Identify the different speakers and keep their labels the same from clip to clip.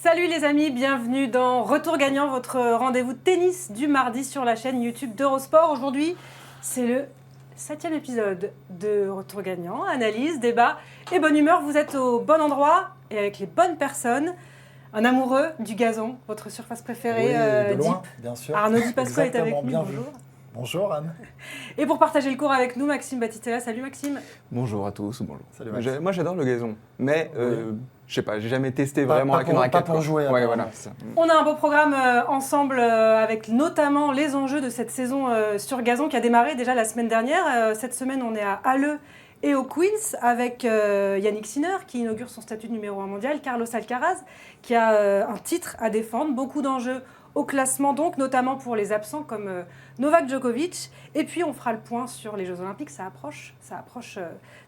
Speaker 1: Salut les amis, bienvenue dans Retour Gagnant, votre rendez-vous tennis du mardi sur la chaîne YouTube d'Eurosport. Aujourd'hui, c'est le 7e épisode de Retour Gagnant. Analyse, débat et bonne humeur. Vous êtes au bon endroit et avec les bonnes personnes. Un amoureux du gazon, votre surface préférée.
Speaker 2: Oui, de loin,
Speaker 1: Deep.
Speaker 2: bien sûr.
Speaker 1: Arnaud Di Pasqua est avec nous,
Speaker 2: bien
Speaker 1: bonjour.
Speaker 2: Vu. Bonjour Anne.
Speaker 1: Et pour partager le cours avec nous, Maxime Battistella. Salut Maxime.
Speaker 3: Bonjour à tous, bonjour.
Speaker 2: Salut Maxime.
Speaker 3: Moi j'adore le gazon, mais je sais pas, j'ai jamais testé
Speaker 2: Pas
Speaker 3: vraiment avec une raquette.
Speaker 2: Pas pour jouer.
Speaker 3: Ouais, voilà, ça.
Speaker 1: On a un beau programme ensemble avec notamment les enjeux de cette saison sur gazon qui a démarré déjà la semaine dernière. Cette semaine, on est à Halle et au Queens avec Yannick Sinner qui inaugure son statut de numéro 1 mondial, Carlos Alcaraz qui a un titre à défendre, beaucoup d'enjeux au classement donc, notamment pour les absents comme Novak Djokovic. Et puis on fera le point sur les Jeux Olympiques, ça approche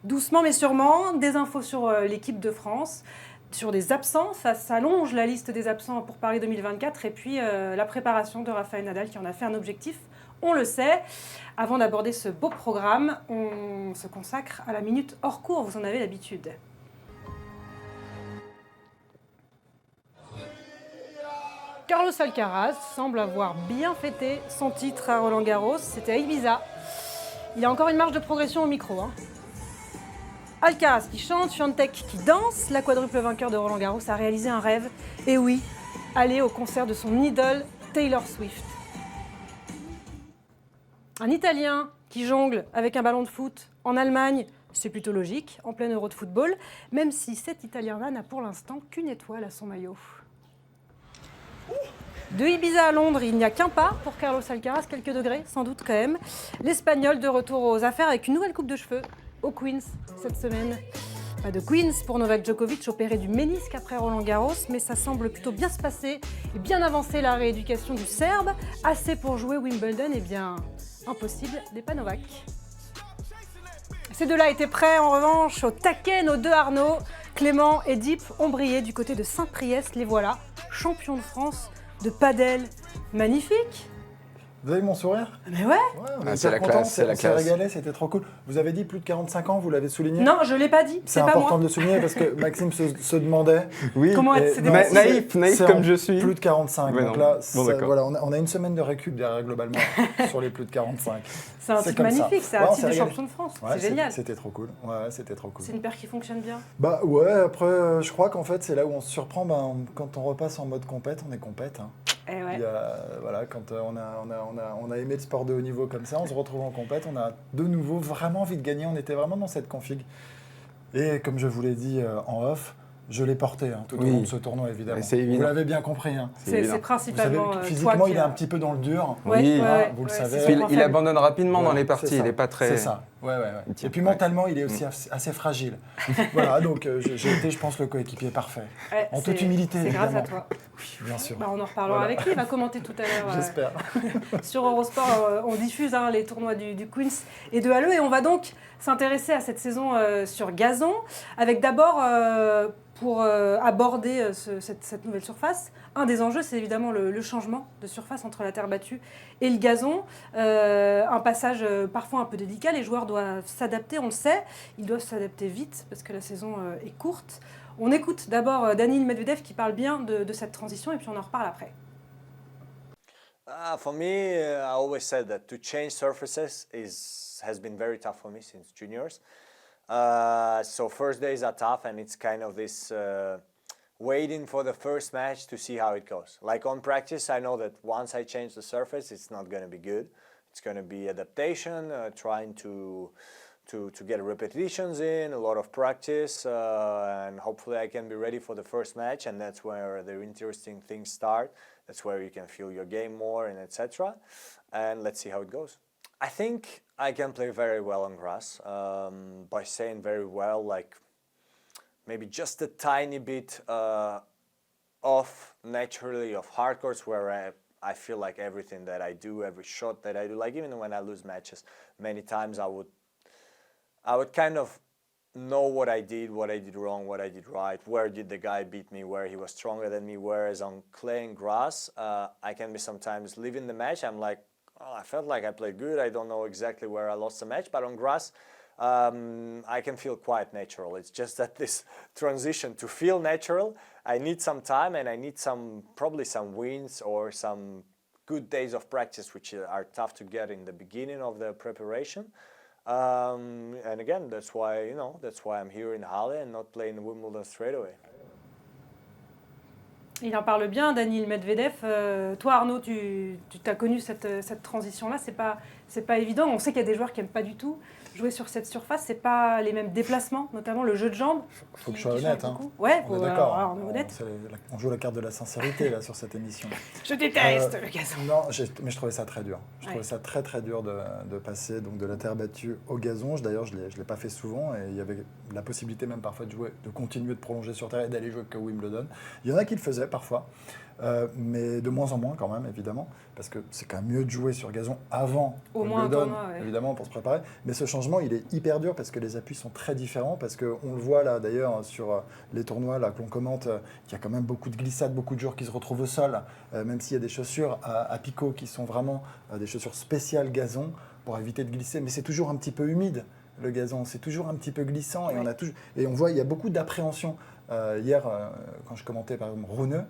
Speaker 1: doucement mais sûrement. Des infos sur l'équipe de France, sur des absents, ça s'allonge la liste des absents pour Paris 2024. Et puis la préparation de Rafael Nadal qui en a fait un objectif, on le sait. Avant d'aborder ce beau programme, on se consacre à la minute hors cours, vous en avez l'habitude. Carlos Alcaraz semble avoir bien fêté son titre à Roland-Garros. C'était à Ibiza. Il a encore une marge de progression au micro. Alcaraz qui chante, Swiatek qui danse. La quadruple vainqueur de Roland-Garros a réalisé un rêve. Et oui, aller au concert de son idole Taylor Swift. Un Italien qui jongle avec un ballon de foot en Allemagne, c'est plutôt logique, en plein Euro de football, même si cet Italien-là n'a pour l'instant qu'une étoile à son maillot. De Ibiza à Londres, il n'y a qu'un pas pour Carlos Alcaraz, quelques degrés, sans doute quand même. L'Espagnol de retour aux affaires avec une nouvelle coupe de cheveux au Queens cette semaine. Pas de Queens pour Novak Djokovic, opéré du ménisque après Roland-Garros, mais ça semble plutôt bien se passer et bien avancer la rééducation du Serbe. Assez pour jouer Wimbledon, eh bien, impossible, n'est pas Novak. Ces deux-là étaient prêts en revanche au taquet, nos deux Arnaud. Clément et Deep ont brillé du côté de Saint-Priest, les voilà, champions de France de padel. Magnifique.
Speaker 2: Vous avez mon sourire?
Speaker 1: Mais ouais.
Speaker 2: On
Speaker 3: c'est la
Speaker 2: contents,
Speaker 3: classe, c'est la
Speaker 2: on s'est
Speaker 3: classe.
Speaker 2: régalé, c'était trop cool. Vous avez dit plus de 45 ans, vous l'avez souligné?
Speaker 1: Non, je ne l'ai pas dit,
Speaker 2: C'est
Speaker 1: c'est pas
Speaker 2: important
Speaker 1: moi.
Speaker 2: de le souligner parce que Maxime se demandait.
Speaker 3: Oui,
Speaker 1: Comment
Speaker 2: Et
Speaker 1: c'est
Speaker 2: non,
Speaker 1: des-
Speaker 3: naïf
Speaker 2: c'est
Speaker 3: comme
Speaker 2: en
Speaker 3: je suis.
Speaker 2: Plus de 45.
Speaker 3: Mais
Speaker 2: donc
Speaker 3: non.
Speaker 2: là,
Speaker 3: Bon, d'accord.
Speaker 2: voilà, on a une semaine de récup derrière globalement sur les plus de 45.
Speaker 1: C'est un
Speaker 2: C'est
Speaker 1: titre
Speaker 2: comme ça.
Speaker 1: magnifique, c'est
Speaker 2: Ouais,
Speaker 1: un
Speaker 2: on
Speaker 1: titre de
Speaker 2: s'est régalé.
Speaker 1: champion de France,
Speaker 2: Ouais,
Speaker 1: c'est génial.
Speaker 2: C'était trop cool. Ouais, c'était trop cool.
Speaker 1: C'est une paire qui fonctionne bien.
Speaker 2: Bah ouais, après, je crois qu'en fait, c'est là où on se surprend. Quand on repasse en mode compète, on est compète. Hein.
Speaker 1: Eh ouais.
Speaker 2: Voilà, quand on a aimé le sport de haut niveau comme ça, on se retrouve en compète, on a de nouveau vraiment envie de gagner. On était vraiment dans cette config. Et comme je vous l'ai dit en off, je l'ai porté tout au long de ce tournoi, évidemment.
Speaker 3: Mais c'est évident.
Speaker 2: Vous l'avez bien compris. Hein.
Speaker 1: C'est
Speaker 2: Vous savez
Speaker 1: principalement
Speaker 2: que physiquement,
Speaker 1: toi
Speaker 2: il
Speaker 1: qui
Speaker 2: est
Speaker 1: a-
Speaker 2: un petit peu dans le dur.
Speaker 1: Ouais,
Speaker 3: Oui,
Speaker 1: ouais,
Speaker 2: vous le
Speaker 1: ouais,
Speaker 2: savez.
Speaker 1: c'est
Speaker 3: Puis
Speaker 1: son point
Speaker 3: il
Speaker 1: faible.
Speaker 3: abandonne rapidement dans les
Speaker 2: C'est
Speaker 3: parties,
Speaker 2: ça.
Speaker 3: il n'est pas très...
Speaker 2: C'est ça. Ouais.
Speaker 3: Il tient.
Speaker 2: Et puis mentalement, il est aussi assez fragile. Voilà, donc j'ai été, je pense, le coéquipier parfait.
Speaker 1: Ouais,
Speaker 2: En toute
Speaker 1: c'est-
Speaker 2: humilité,
Speaker 1: C'est grâce à
Speaker 2: évidemment.
Speaker 1: toi.
Speaker 2: Bien sûr.
Speaker 1: Bah, on en reparlera
Speaker 2: Voilà.
Speaker 1: avec lui, il va commenter tout à l'heure.
Speaker 2: J'espère.
Speaker 1: Sur Eurosport, on diffuse les tournois du Queens et de Halle. Et on va donc s'intéresser à cette saison sur gazon, avec d'abord, pour aborder cette nouvelle surface, un des enjeux, c'est évidemment le changement de surface entre la terre battue et le gazon. Un passage parfois un peu délicat, les joueurs doivent s'adapter, on le sait. Ils doivent s'adapter vite parce que la saison est courte. On écoute d'abord Daniil Medvedev qui parle bien de cette transition et puis on en reparle après.
Speaker 4: For me, I always said that to change surfaces has been very tough for me since juniors. So first days are tough, and it's kind of this waiting for the first match to see how it goes. Like on practice, I know that once I change the surface, it's not going to be good. It's going to be adaptation, trying to get repetitions in, a lot of practice, and hopefully I can be ready for the first match, and that's where the interesting things start. That's where you can feel your game more and etc. And let's see how it goes. I think I can play very well on grass. By saying very well, like maybe just a tiny bit off naturally of hard courts where I feel like everything that I do, every shot that I do, like even when I lose matches, many times I would kind of know what I did wrong, what I did right, where did the guy beat me, where he was stronger than me, whereas on clay and grass, I can be sometimes leaving the match, I'm like, oh, I felt like I played good, I don't know exactly where I lost the match, but on grass, I can feel quite natural. It's just that this transition to feel natural, I need some time and I need probably some wins or some good days of practice, which are tough to get in the beginning of the preparation. And again, that's why I'm here in Halle and not playing Wimbledon straight away.
Speaker 1: Il en parle bien, Daniil Medvedev. Toi, Arnaud, tu as connu cette transition-là. C'est pas évident. On sait qu'il y a des joueurs qui n'aiment pas du tout jouer sur cette surface. C'est pas les mêmes déplacements, notamment le jeu de jambes.
Speaker 2: Faut que je sois honnête. Hein.
Speaker 1: Ouais,
Speaker 2: on est d'accord.
Speaker 1: On est honnête.
Speaker 2: On joue la carte de la sincérité là sur cette émission.
Speaker 1: Je déteste le gazon.
Speaker 2: Non, mais je trouvais ça très dur. Je trouvais ça très très dur de passer donc de la terre battue au gazon. D'ailleurs, je l'ai pas fait souvent et il y avait la possibilité même parfois de continuer de prolonger sur terre et d'aller jouer que Wimbledon. Il y en a qui le faisaient parfois. Mais de moins en moins quand même, évidemment, parce que c'est quand même mieux de jouer sur gazon avant Wimbledon, évidemment, pour se préparer. Mais ce changement, il est hyper dur parce que les appuis sont très différents, parce qu'on le voit là, d'ailleurs, sur les tournois là, que l'on commente, qu'il y a quand même beaucoup de glissades, beaucoup de joueurs qui se retrouvent au sol, même s'il y a des chaussures à picot qui sont vraiment des chaussures spéciales gazon pour éviter de glisser. Mais c'est toujours un petit peu humide, le gazon, c'est toujours un petit peu glissant, et on voit, il y a beaucoup d'appréhension. Hier, quand je commentais par exemple Rune,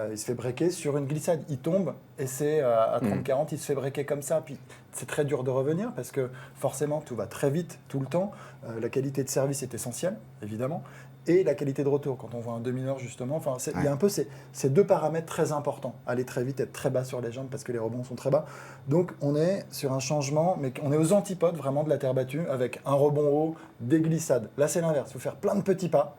Speaker 2: il se fait breaker sur une glissade, il tombe et c'est à 30-40, il se fait breaker comme ça. Puis c'est très dur de revenir parce que forcément tout va très vite tout le temps. La qualité de service est essentielle, évidemment, et la qualité de retour. Quand on voit un demi-heure justement, il y a un peu ces deux paramètres très importants. Aller très vite, être très bas sur les jambes parce que les rebonds sont très bas. Donc on est sur un changement, mais on est aux antipodes vraiment de la terre battue avec un rebond haut, des glissades. Là c'est l'inverse, il faut faire plein de petits pas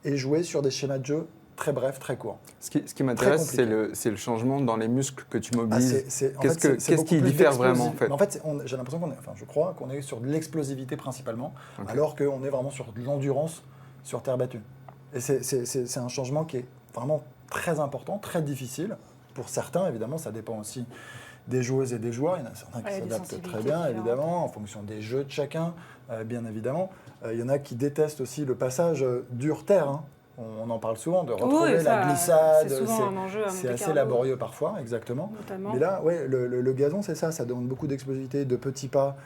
Speaker 2: et jouer sur des schémas de jeu très brefs, très courts.
Speaker 3: Ce qui m'intéresse, c'est le changement dans les muscles que tu mobilises. Qu'est-ce qui diffère vraiment en fait?
Speaker 2: En fait, j'ai l'impression je crois qu'on est sur de l'explosivité principalement, alors qu'on est vraiment sur de l'endurance sur terre battue. Et c'est un changement qui est vraiment très important, très difficile. Pour certains, évidemment, ça dépend aussi des joueuses et des joueurs. Il y en a certains qui s'adaptent très bien, évidemment, en fonction des jeux de chacun, bien évidemment. Il y en a qui détestent aussi le passage dur-terre. Hein. On en parle souvent, de retrouver la glissade.
Speaker 1: C'est souvent un enjeu à
Speaker 2: c'est assez laborieux parfois, exactement.
Speaker 1: Notamment.
Speaker 2: Mais là, le gazon, c'est ça demande beaucoup d'explosivité, de petits pas,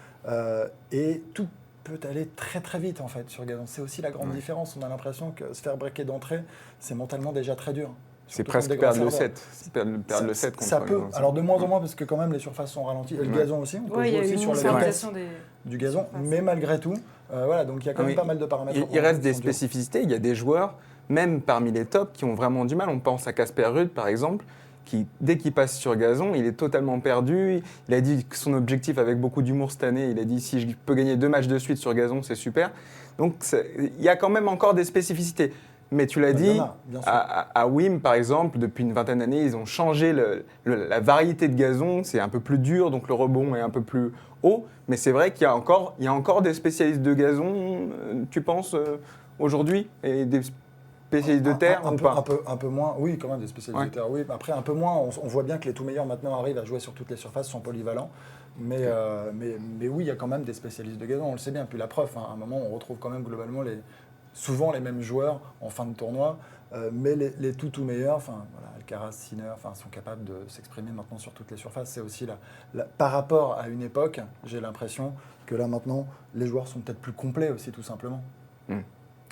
Speaker 2: et tout peut aller très très vite en fait sur gazon. C'est aussi la grande différence. On a l'impression que se faire breaker d'entrée, c'est mentalement déjà très dur.
Speaker 3: C'est presque perdre le set. Perdre le set contre
Speaker 2: ça peut. Alors de moins en moins parce que quand même les surfaces sont ralenties. Et le gazon aussi, on peut jouer aussi sur la vitesse du gazon. Mais malgré tout, donc il y a quand même pas mal de paramètres.
Speaker 3: Il reste des spécificités. Il y a des joueurs, même parmi les tops, qui ont vraiment du mal. On pense à Casper Ruud par exemple, qui dès qu'il passe sur gazon, il est totalement perdu. Il a dit que son objectif, avec beaucoup d'humour cette année, il a dit si je peux gagner 2 matchs de suite sur gazon, c'est super. Donc il y a quand même encore des spécificités. Mais tu l'as dit, à Wim, par exemple, depuis une vingtaine d'années, ils ont changé la variété de gazon. C'est un peu plus dur, donc le rebond est un peu plus haut. Mais c'est vrai qu'il y a encore des spécialistes de gazon, tu penses, aujourd'hui, et des spécialistes de terre ou pas?
Speaker 2: Un peu moins, oui, quand même, des spécialistes de terre, oui. Après, un peu moins, on voit bien que les tout meilleurs maintenant arrivent à jouer sur toutes les surfaces, sont polyvalents. Mais oui, il y a quand même des spécialistes de gazon, on le sait bien. Puis la preuve, à un moment, on retrouve quand même globalement souvent les mêmes joueurs en fin de tournoi, mais les tout meilleurs, Alcaraz, Sinner, sont capables de s'exprimer maintenant sur toutes les surfaces. C'est aussi par rapport à une époque, j'ai l'impression que là maintenant, les joueurs sont peut-être plus complets aussi, tout simplement.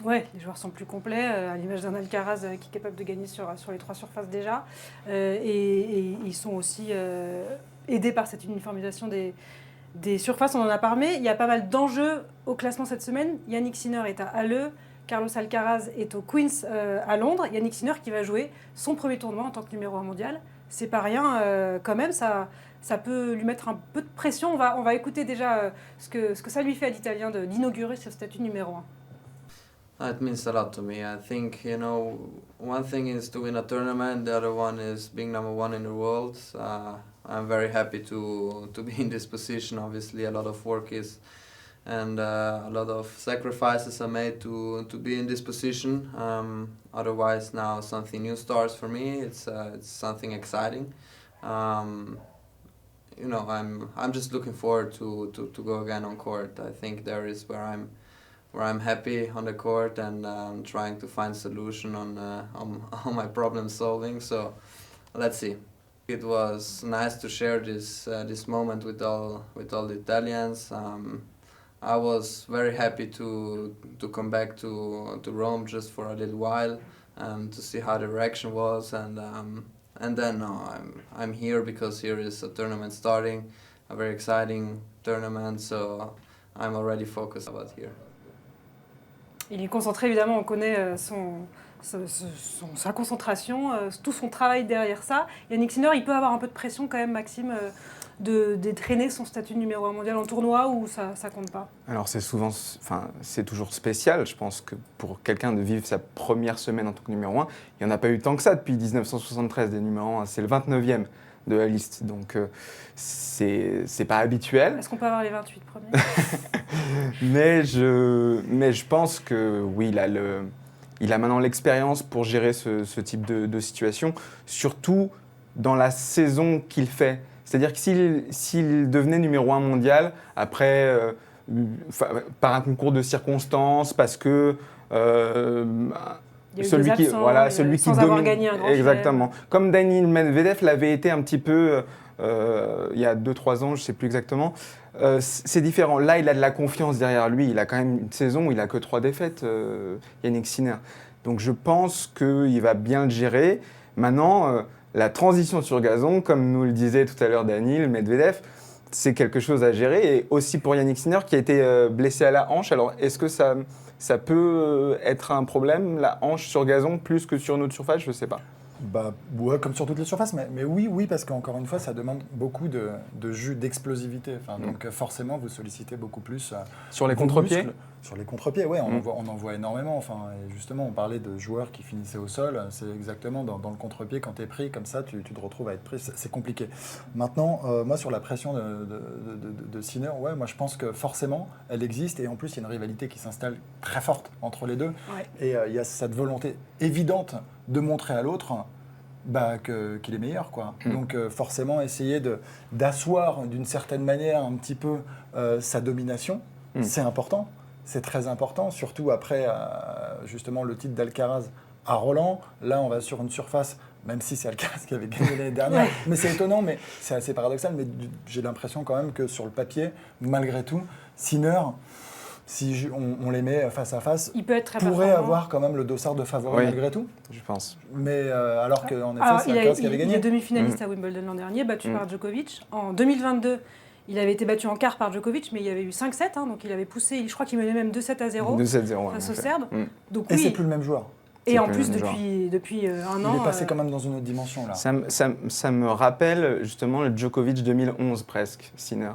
Speaker 1: Oui, les joueurs sont plus complets, à l'image d'un Alcaraz qui est capable de gagner sur les 3 surfaces déjà. Et ils sont aussi aidés par cette uniformisation des surfaces, on en a parlé. Il y a pas mal d'enjeux au classement cette semaine. Yannick Sinner est à Halle, Carlos Alcaraz est au Queen's à Londres. Yannick Sinner qui va jouer son premier tournoi en tant que numéro 1 mondial. C'est pas rien quand même, ça peut lui mettre un peu de pression. On va écouter déjà ce que ça lui fait à l'Italien d'inaugurer ce statut numéro 1.
Speaker 5: It means a lot to me. I think, one thing is to win a tournament, the other one is being number 1 in the world. I'm very happy to be in this position. Obviously, a lot of work and a lot of sacrifices are made to be in this position. Otherwise, now something new starts for me. It's something exciting. I'm just looking forward to go again on court. I think there is where I'm happy on the court and trying to find solution on my problem solving. So let's see. It was nice to share this moment with all the Italians. I was very happy to come back to Rome just for a little while and to see how the reaction was, and then now I'm here because here is a tournament starting, a very exciting tournament, so I'm already focused about here.
Speaker 1: Il est concentré, évidemment, on connaît sa concentration, tout son travail derrière ça. Yannick Sinner, il peut avoir un peu de pression quand même, Maxime, d'étraîner son statut de numéro 1 mondial en tournoi, ou ça compte pas?
Speaker 3: Alors c'est toujours spécial, je pense que pour quelqu'un de vivre sa première semaine en tant que numéro 1, il n'y en a pas eu tant que ça depuis 1973 des numéros 1, c'est le 29e de la liste, donc c'est pas habituel.
Speaker 1: Est-ce qu'on peut avoir les 28 premiers?
Speaker 3: mais je pense que oui, il a maintenant l'expérience pour gérer ce type de situation, surtout dans la saison qu'il fait. C'est-à-dire que s'il devenait numéro 1 mondial, après, par un concours de circonstances, parce que celui qui
Speaker 1: avoir gagné un grand
Speaker 3: exactement. Comme Daniil Medvedev l'avait été un petit peu il y a 2-3 ans, je ne sais plus exactement. C'est différent. Là, il a de la confiance derrière lui. Il a quand même une saison où il n'a que 3 défaites, Yannick Sinner. Donc je pense qu'il va bien le gérer. Maintenant, la transition sur gazon, comme nous le disait tout à l'heure Daniil Medvedev, c'est quelque chose à gérer. Et aussi pour Yannick Sinner qui a été blessé à la hanche. Alors, est-ce que ça peut être un problème, la hanche sur gazon, plus que sur une autre surface? Je ne sais pas.
Speaker 2: Bah, ouais, comme sur toutes les surfaces, mais oui, parce qu'encore une fois, ça demande beaucoup de jus, d'explosivité. Enfin, donc forcément, vous sollicitez beaucoup plus
Speaker 3: sur les
Speaker 2: vos
Speaker 3: contre-pieds.
Speaker 2: muscles. Sur les contre-pieds, ouais, on en voit énormément. Enfin, et justement, on parlait de joueurs qui finissaient au sol. C'est exactement dans le contre-pied, quand tu es pris comme ça, tu te retrouves à être pris. C'est compliqué. Maintenant, moi, sur la pression de Sinner, ouais, moi, je pense que forcément, elle existe. Et en plus, il y a une rivalité qui s'installe très forte entre les deux.
Speaker 1: Ouais.
Speaker 2: Et il y a cette volonté évidente de montrer à l'autre qu'il est meilleur, quoi. Donc forcément essayer d'asseoir d'une certaine manière un petit peu sa domination, c'est important, c'est très important, surtout après justement le titre d'Alcaraz à Roland. Là on va sur une surface, même si c'est Alcaraz qui avait gagné l'année dernière,
Speaker 1: Ouais.
Speaker 2: mais c'est étonnant, mais c'est assez paradoxal, mais j'ai l'impression quand même que sur le papier, malgré tout, Sinner, si on les met face à face,
Speaker 1: Il peut être très
Speaker 2: pourrait
Speaker 1: performant.
Speaker 2: avoir quand même le dossard de favori
Speaker 3: Oui.
Speaker 2: malgré tout.
Speaker 3: Je pense.
Speaker 2: Mais alors qu'en effet,
Speaker 1: Alors,
Speaker 2: c'est
Speaker 1: il
Speaker 2: Alcaraz qui avait
Speaker 1: est
Speaker 2: gagné.
Speaker 1: demi-finaliste à Wimbledon l'an dernier, battu par Djokovic. En 2022, il avait été battu en quart par Djokovic, mais il y avait eu 5-7, donc il avait poussé, je crois qu'il menait même 2-7-0
Speaker 3: 2-7-0.
Speaker 1: face
Speaker 3: en
Speaker 1: au
Speaker 3: effet.
Speaker 1: Serbe. Donc
Speaker 2: Et
Speaker 1: oui,
Speaker 2: c'est plus le même joueur.
Speaker 1: et
Speaker 3: c'est
Speaker 1: en
Speaker 3: plus
Speaker 1: plus
Speaker 3: le même
Speaker 1: depuis un an.
Speaker 2: Il est passé quand même dans une autre dimension là.
Speaker 3: Ça me rappelle justement le Djokovic 2011 presque, Sinner.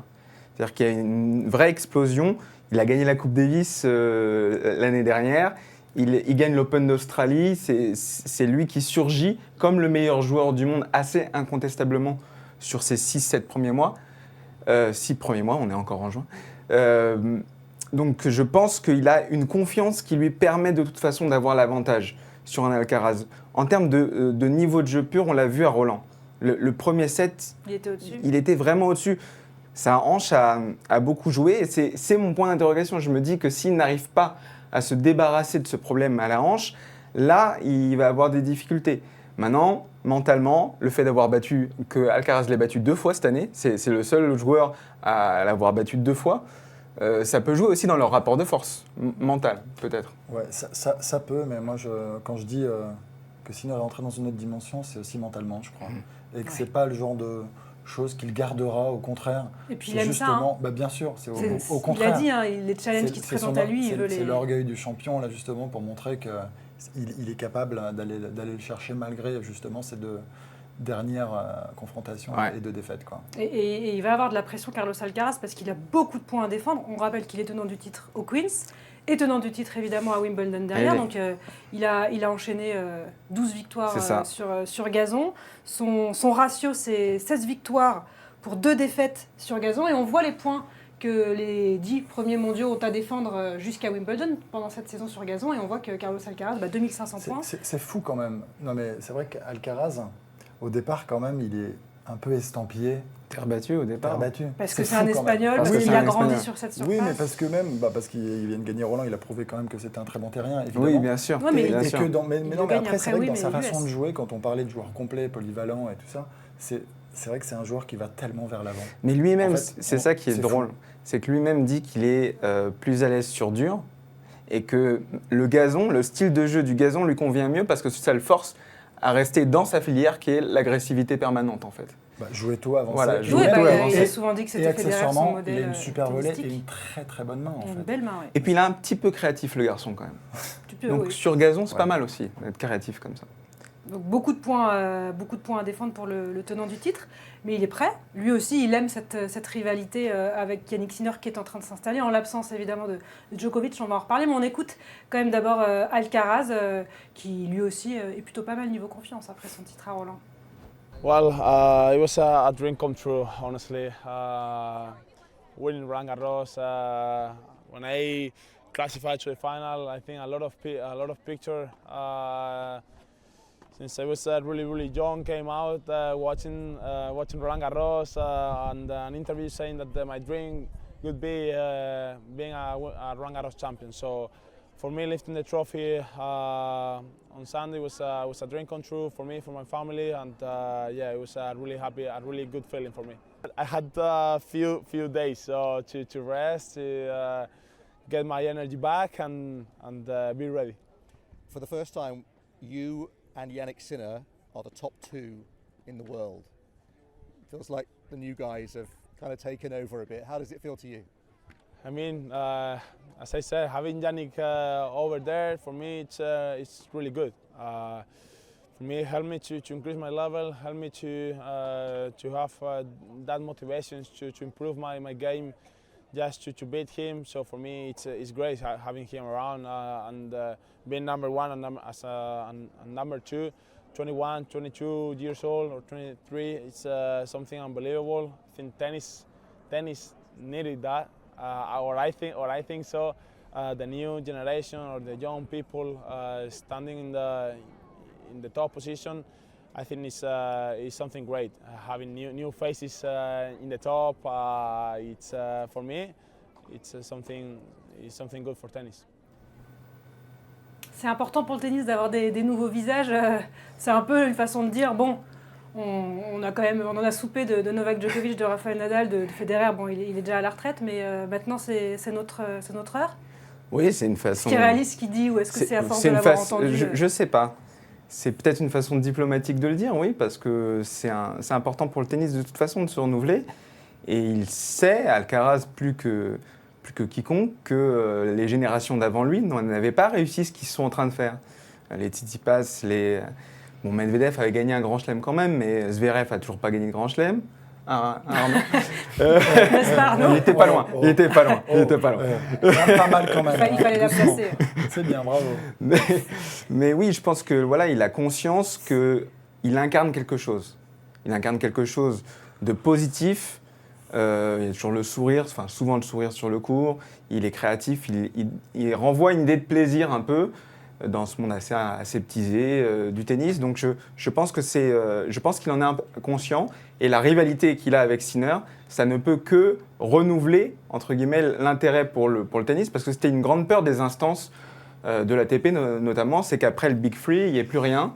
Speaker 3: C'est-à-dire qu'il y a une vraie explosion. Il a gagné la Coupe Davis l'année dernière. Il gagne l'Open d'Australie. C'est lui qui surgit comme le meilleur joueur du monde assez incontestablement sur ces 6-7 premiers mois. 6 premiers mois, on est encore en juin. Donc je pense qu'il a une confiance qui lui permet de toute façon d'avoir l'avantage sur un Alcaraz. En termes de niveau de jeu pur, on l'a vu à Roland. Le premier set,
Speaker 1: Il était au-dessus.
Speaker 3: il était vraiment au-dessus. Sa hanche a beaucoup joué et c'est mon point d'interrogation. Je me dis que s'il n'arrive pas à se débarrasser de ce problème à la hanche, là, il va avoir des difficultés. Maintenant, mentalement, le fait que Alcaraz l'ait battu 2 fois cette année, c'est le seul joueur à l'avoir battu 2 fois, ça peut jouer aussi dans leur rapport de force mental, peut-être.
Speaker 2: Ouais, ça peut, mais moi, quand je dis que Sinner est entré dans une autre dimension, c'est aussi mentalement, je crois. Et que c'est pas le genre de chose qu'il gardera, au contraire.
Speaker 1: Et puis
Speaker 2: C'est
Speaker 1: il aime ça. Hein.
Speaker 2: bien sûr, c'est au
Speaker 1: Il a
Speaker 2: contraire.
Speaker 1: dit, les challenges qui se présentent à lui, il veut les...
Speaker 2: C'est l'orgueil du champion, là, justement, pour montrer qu'il est capable d'aller le chercher malgré, justement, ces 2 dernières confrontations et 2 défaites, quoi.
Speaker 1: Et il va avoir de la pression, Carlos Alcaraz, parce qu'il a beaucoup de points à défendre. On rappelle qu'il est tenant du titre au Queens et tenant du titre évidemment à Wimbledon derrière. Donc il a enchaîné 12 victoires sur gazon. Son ratio, c'est 16 victoires pour 2 défaites sur gazon. Et on voit les points que les 10 premiers mondiaux ont à défendre jusqu'à Wimbledon pendant cette saison sur gazon. Et on voit que Carlos Alcaraz, 2500 points.
Speaker 2: C'est fou quand même. Non, mais c'est vrai qu'Alcaraz, au départ, quand même, il est un peu estampillé.
Speaker 3: Terre battue au départ.
Speaker 1: Parce que c'est un Espagnol,
Speaker 3: Parce
Speaker 1: parce
Speaker 3: que
Speaker 1: qu'il
Speaker 3: c'est
Speaker 1: a
Speaker 3: un
Speaker 1: grandi
Speaker 3: Espagnol.
Speaker 1: sur cette surface.
Speaker 2: Oui, mais parce qu'il vient de gagner Roland, il a prouvé quand même que c'était un très bon terrien, évidemment.
Speaker 3: Oui, bien sûr.
Speaker 1: Ouais, mais
Speaker 3: bien
Speaker 2: Et
Speaker 3: sûr.
Speaker 2: que mais
Speaker 1: Il
Speaker 2: non,
Speaker 1: le
Speaker 2: mais
Speaker 1: gagne
Speaker 2: après, c'est
Speaker 1: après,
Speaker 2: vrai que
Speaker 1: oui,
Speaker 2: dans sa
Speaker 1: mais
Speaker 2: façon
Speaker 1: US.
Speaker 2: de jouer, quand on parlait de joueurs complets, polyvalents et tout ça, c'est vrai que c'est un joueur qui va tellement vers l'avant.
Speaker 3: Mais lui-même,
Speaker 2: En fait,
Speaker 3: c'est ça qui est drôle, c'est que lui-même dit qu'il est plus à l'aise sur dur et que le gazon, le style de jeu du gazon lui convient mieux parce que ça le force à rester dans sa filière qui est l'agressivité permanente en fait.
Speaker 2: Jouer tôt, avancer.
Speaker 3: Voilà,
Speaker 1: Oui, il a
Speaker 2: et-
Speaker 1: souvent dit que
Speaker 2: Et
Speaker 1: c'était Federer son
Speaker 2: accessoirement,
Speaker 1: modèle
Speaker 2: il a une super volée et
Speaker 1: tennistique.
Speaker 2: une très très bonne main en
Speaker 1: Il a une
Speaker 2: fait.
Speaker 1: belle main, ouais.
Speaker 3: Et puis il est un petit peu créatif le garçon quand même.
Speaker 1: Tu peux,
Speaker 3: Donc
Speaker 1: oui.
Speaker 3: sur gazon, c'est
Speaker 2: Ouais.
Speaker 3: pas mal aussi d'être créatif comme ça.
Speaker 1: Donc beaucoup de points à défendre pour le tenant du titre, mais il est prêt. Lui aussi, il aime cette rivalité avec Yannick Sinner qui est en train de s'installer, en l'absence évidemment de Djokovic, on va en reparler, mais on écoute quand même d'abord Alcaraz, qui lui aussi est plutôt pas mal niveau confiance après son titre à Roland.
Speaker 6: Well, it was a dream come true, honestly. Winning Roland Garros, when I classified to the final, I think a lot of picture. Since I was really young, came out watching Roland Garros and an interview saying that my dream would be being a Roland Garros champion. So for me, lifting the trophy on Sunday was a dream come true for me, for my family, and it was a really good feeling for me. I had a few days to rest, to get my energy back, and be ready.
Speaker 7: For the first time, you and Yannick Sinner are the top two in the world. Feels like the new guys have kind of taken over a bit. How does it feel to you?
Speaker 6: I mean, as I said, having Yannick over there, for me, it's really good. For me, it helped me to increase my level, helped me to have that motivation to improve my game, just to beat him. So for me, it's great having him around and being number one and number two, 21, 22 years old or 23. It's something unbelievable. I think tennis needed that. Or I think so. The new generation or the young people standing in the top position, I think is something great. Having new faces in the top, it's for me, it's something good for tennis.
Speaker 1: C'est important pour le tennis d'avoir des nouveaux visages. C'est un peu une façon de dire, bon, on en a soupé de Novak Djokovic, de Rafael Nadal, de Federer. Bon, il est déjà à la retraite, mais maintenant c'est notre heure.
Speaker 3: Oui, c'est une façon.
Speaker 1: Est-ce qu'il réalise ce qu'il dit ou est-ce que c'est à force de l'avoir entendu
Speaker 3: Je sais pas. C'est peut-être une façon diplomatique de le dire, oui, parce que c'est important pour le tennis de toute façon de se renouveler. Et il sait, Alcaraz plus que quiconque, que les générations d'avant lui n'avaient pas réussi ce qu'ils sont en train de faire. Les Tsitsipas, Bon, Medvedev avait gagné un grand chelem quand même, mais Zverev a toujours pas gagné de grand chelem.
Speaker 1: N'est-ce pas, Arnaud ?
Speaker 3: Il était pas loin. Il était pas loin.
Speaker 2: Pas mal quand même.
Speaker 1: Il fallait la placer.
Speaker 2: C'est bien, bravo.
Speaker 3: Mais oui, je pense que voilà, il a conscience qu'il incarne quelque chose. Il incarne quelque chose de positif. Il a toujours le sourire, enfin souvent le sourire sur le court. Il est créatif. Il renvoie une idée de plaisir un peu dans ce monde assez aseptisé du tennis. Donc je pense qu'il en est conscient. Et la rivalité qu'il a avec Sinner, ça ne peut que renouveler, entre guillemets, l'intérêt pour le tennis, parce que c'était une grande peur des instances de l'ATP notamment, c'est qu'après le Big Three, il n'y ait plus rien.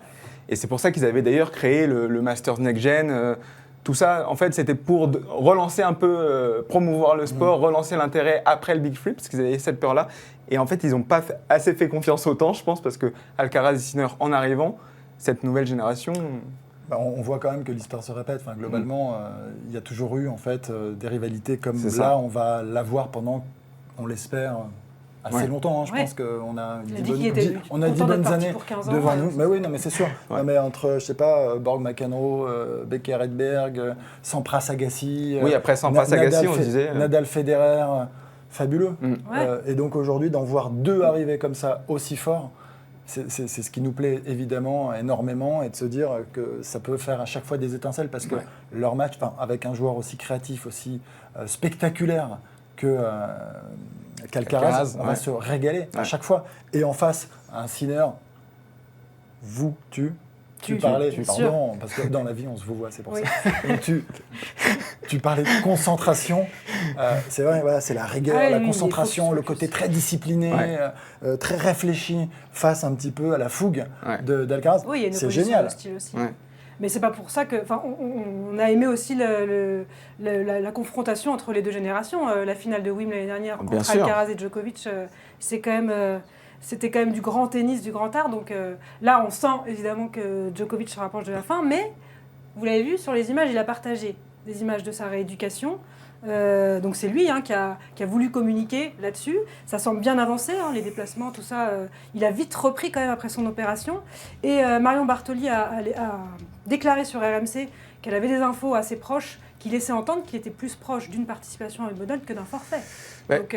Speaker 3: Et c'est pour ça qu'ils avaient d'ailleurs créé le Masters Next Gen. Tout ça, en fait, c'était pour relancer un peu, promouvoir le sport, relancer l'intérêt après le Big Three, parce qu'ils avaient cette peur-là. Et en fait, ils n'ont pas assez fait confiance au temps, je pense, parce que Alcaraz et Sinner, en arrivant, cette nouvelle génération...
Speaker 2: On voit quand même que l'histoire se répète. Enfin, globalement, il y a toujours eu en fait, des rivalités comme
Speaker 3: C'est
Speaker 2: là,
Speaker 3: ça.
Speaker 2: on va l'avoir pendant, on l'espère, assez longtemps. Je pense qu'on a
Speaker 1: on a
Speaker 2: 10 bonnes années
Speaker 1: pour 15 ans,
Speaker 2: devant nous. Mais oui, non, mais c'est sûr. Non, mais entre, je sais pas, Borg McEnroe, Becker Edberg, Sampras Agassi.
Speaker 3: Oui, après Sampras Agassi, on se disait...
Speaker 2: Nadal Federer, fabuleux.
Speaker 1: Ouais.
Speaker 2: Et donc aujourd'hui, d'en voir deux arriver comme ça aussi fort, c'est ce qui nous plaît évidemment énormément, et de se dire que ça peut faire à chaque fois des étincelles, parce que leur match, avec un joueur aussi créatif, aussi spectaculaire qu'Alcaraz, on va se régaler à chaque fois. Et en face, un Sinner, tu parlais, pardon, parce que dans la vie on se voit, c'est pour ça. Donc tu parlais de concentration, c'est vrai, voilà, c'est la rigueur, la concentration, le côté très discipliné, très réfléchi face un petit peu à la fougue d'Alcaraz.
Speaker 1: Oui, il y a une
Speaker 2: c'est
Speaker 1: opposition
Speaker 2: génial.
Speaker 1: de style aussi.
Speaker 3: Ouais.
Speaker 1: Mais c'est pas pour ça que... Enfin, on a aimé aussi la confrontation entre les deux générations. La finale de Wimbledon l'année dernière
Speaker 3: Bien
Speaker 1: contre
Speaker 3: sûr.
Speaker 1: Alcaraz et Djokovic, c'était quand même du grand tennis, du grand art. Donc là, on sent évidemment que Djokovic se rapproche de la fin. Mais, vous l'avez vu, sur les images, il a partagé des images de sa rééducation. Donc c'est lui qui a voulu communiquer là-dessus. Ça semble bien avancé, les déplacements, tout ça. Il a vite repris quand même après son opération. Et Marion Bartoli a déclaré sur RMC qu'elle avait des infos assez proches qui laissaient entendre qu'il était plus proche d'une participation à Wimbledon que d'un forfait.
Speaker 3: Ouais.
Speaker 1: Donc,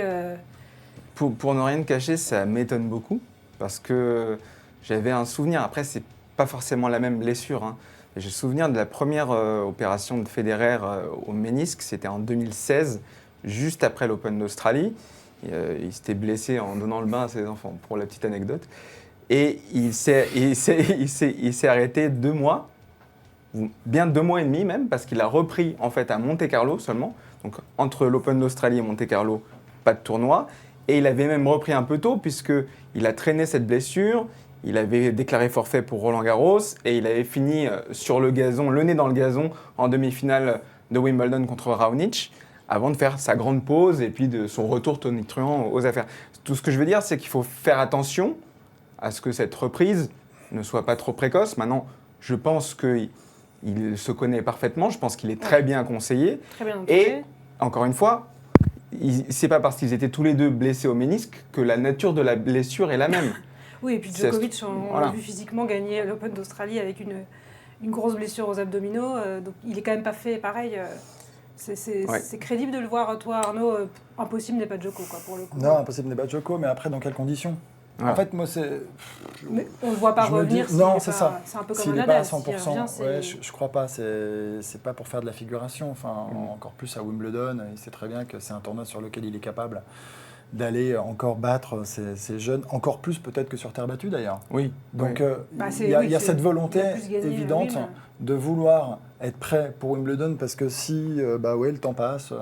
Speaker 3: Pour ne rien cacher, ça m'étonne beaucoup parce que j'avais un souvenir. Après, c'est pas forcément la même blessure, hein. J'ai le souvenir de la première opération de Federer au ménisque, c'était en 2016, juste après l'Open d'Australie. Il s'était blessé en donnant le bain à ses enfants, pour la petite anecdote. Et il s'est arrêté 2 mois, bien 2 mois et demi même, parce qu'il a repris en fait à Monte-Carlo seulement. Donc entre l'Open d'Australie et Monte-Carlo, pas de tournoi. Et il avait même repris un peu tôt, puisqu'il a traîné cette blessure. Il avait déclaré forfait pour Roland-Garros et il avait fini sur le gazon, le nez dans le gazon, en demi-finale de Wimbledon contre Raonic, avant de faire sa grande pause et puis de son retour tonitruant aux affaires. Tout ce que je veux dire, c'est qu'il faut faire attention à ce que cette reprise ne soit pas trop précoce. Maintenant, je pense qu'il se connaît parfaitement, je pense qu'il est très bien conseillé.
Speaker 1: très bien entendu.
Speaker 3: Et, encore une fois, c'est pas parce qu'ils étaient tous les deux blessés au ménisque que la nature de la blessure est la même.
Speaker 1: Oui, et puis Djokovic, on l'a vu physiquement gagner l'Open d'Australie avec une grosse blessure aux abdominaux. Donc il n'est quand même pas fait pareil. C'est crédible de le voir, toi, Arnaud. Impossible n'est pas Djoko, quoi, pour le coup.
Speaker 2: Non, impossible n'est pas Djoko, mais après, dans quelles conditions ?
Speaker 3: Voilà.
Speaker 2: En fait, moi, c'est...
Speaker 1: Mais on ne le voit pas
Speaker 2: je me dis-
Speaker 1: revenir.
Speaker 2: non, c'est ça.
Speaker 1: C'est un peu
Speaker 2: S'il
Speaker 1: comme un
Speaker 2: n'est pas à
Speaker 1: Nadal.
Speaker 2: 100%, ouais, je crois pas. C'est pas pour faire de la figuration. Enfin, encore plus à Wimbledon, il sait très bien que c'est un tournoi sur lequel il est capable d'aller encore battre ces jeunes, encore plus peut-être que sur terre battue d'ailleurs.
Speaker 3: Oui.
Speaker 2: Donc
Speaker 1: il
Speaker 2: il y a cette volonté
Speaker 1: il a plus gagné,
Speaker 2: évidente
Speaker 1: oui,
Speaker 2: de vouloir être prêt pour Wimbledon parce que si le temps passe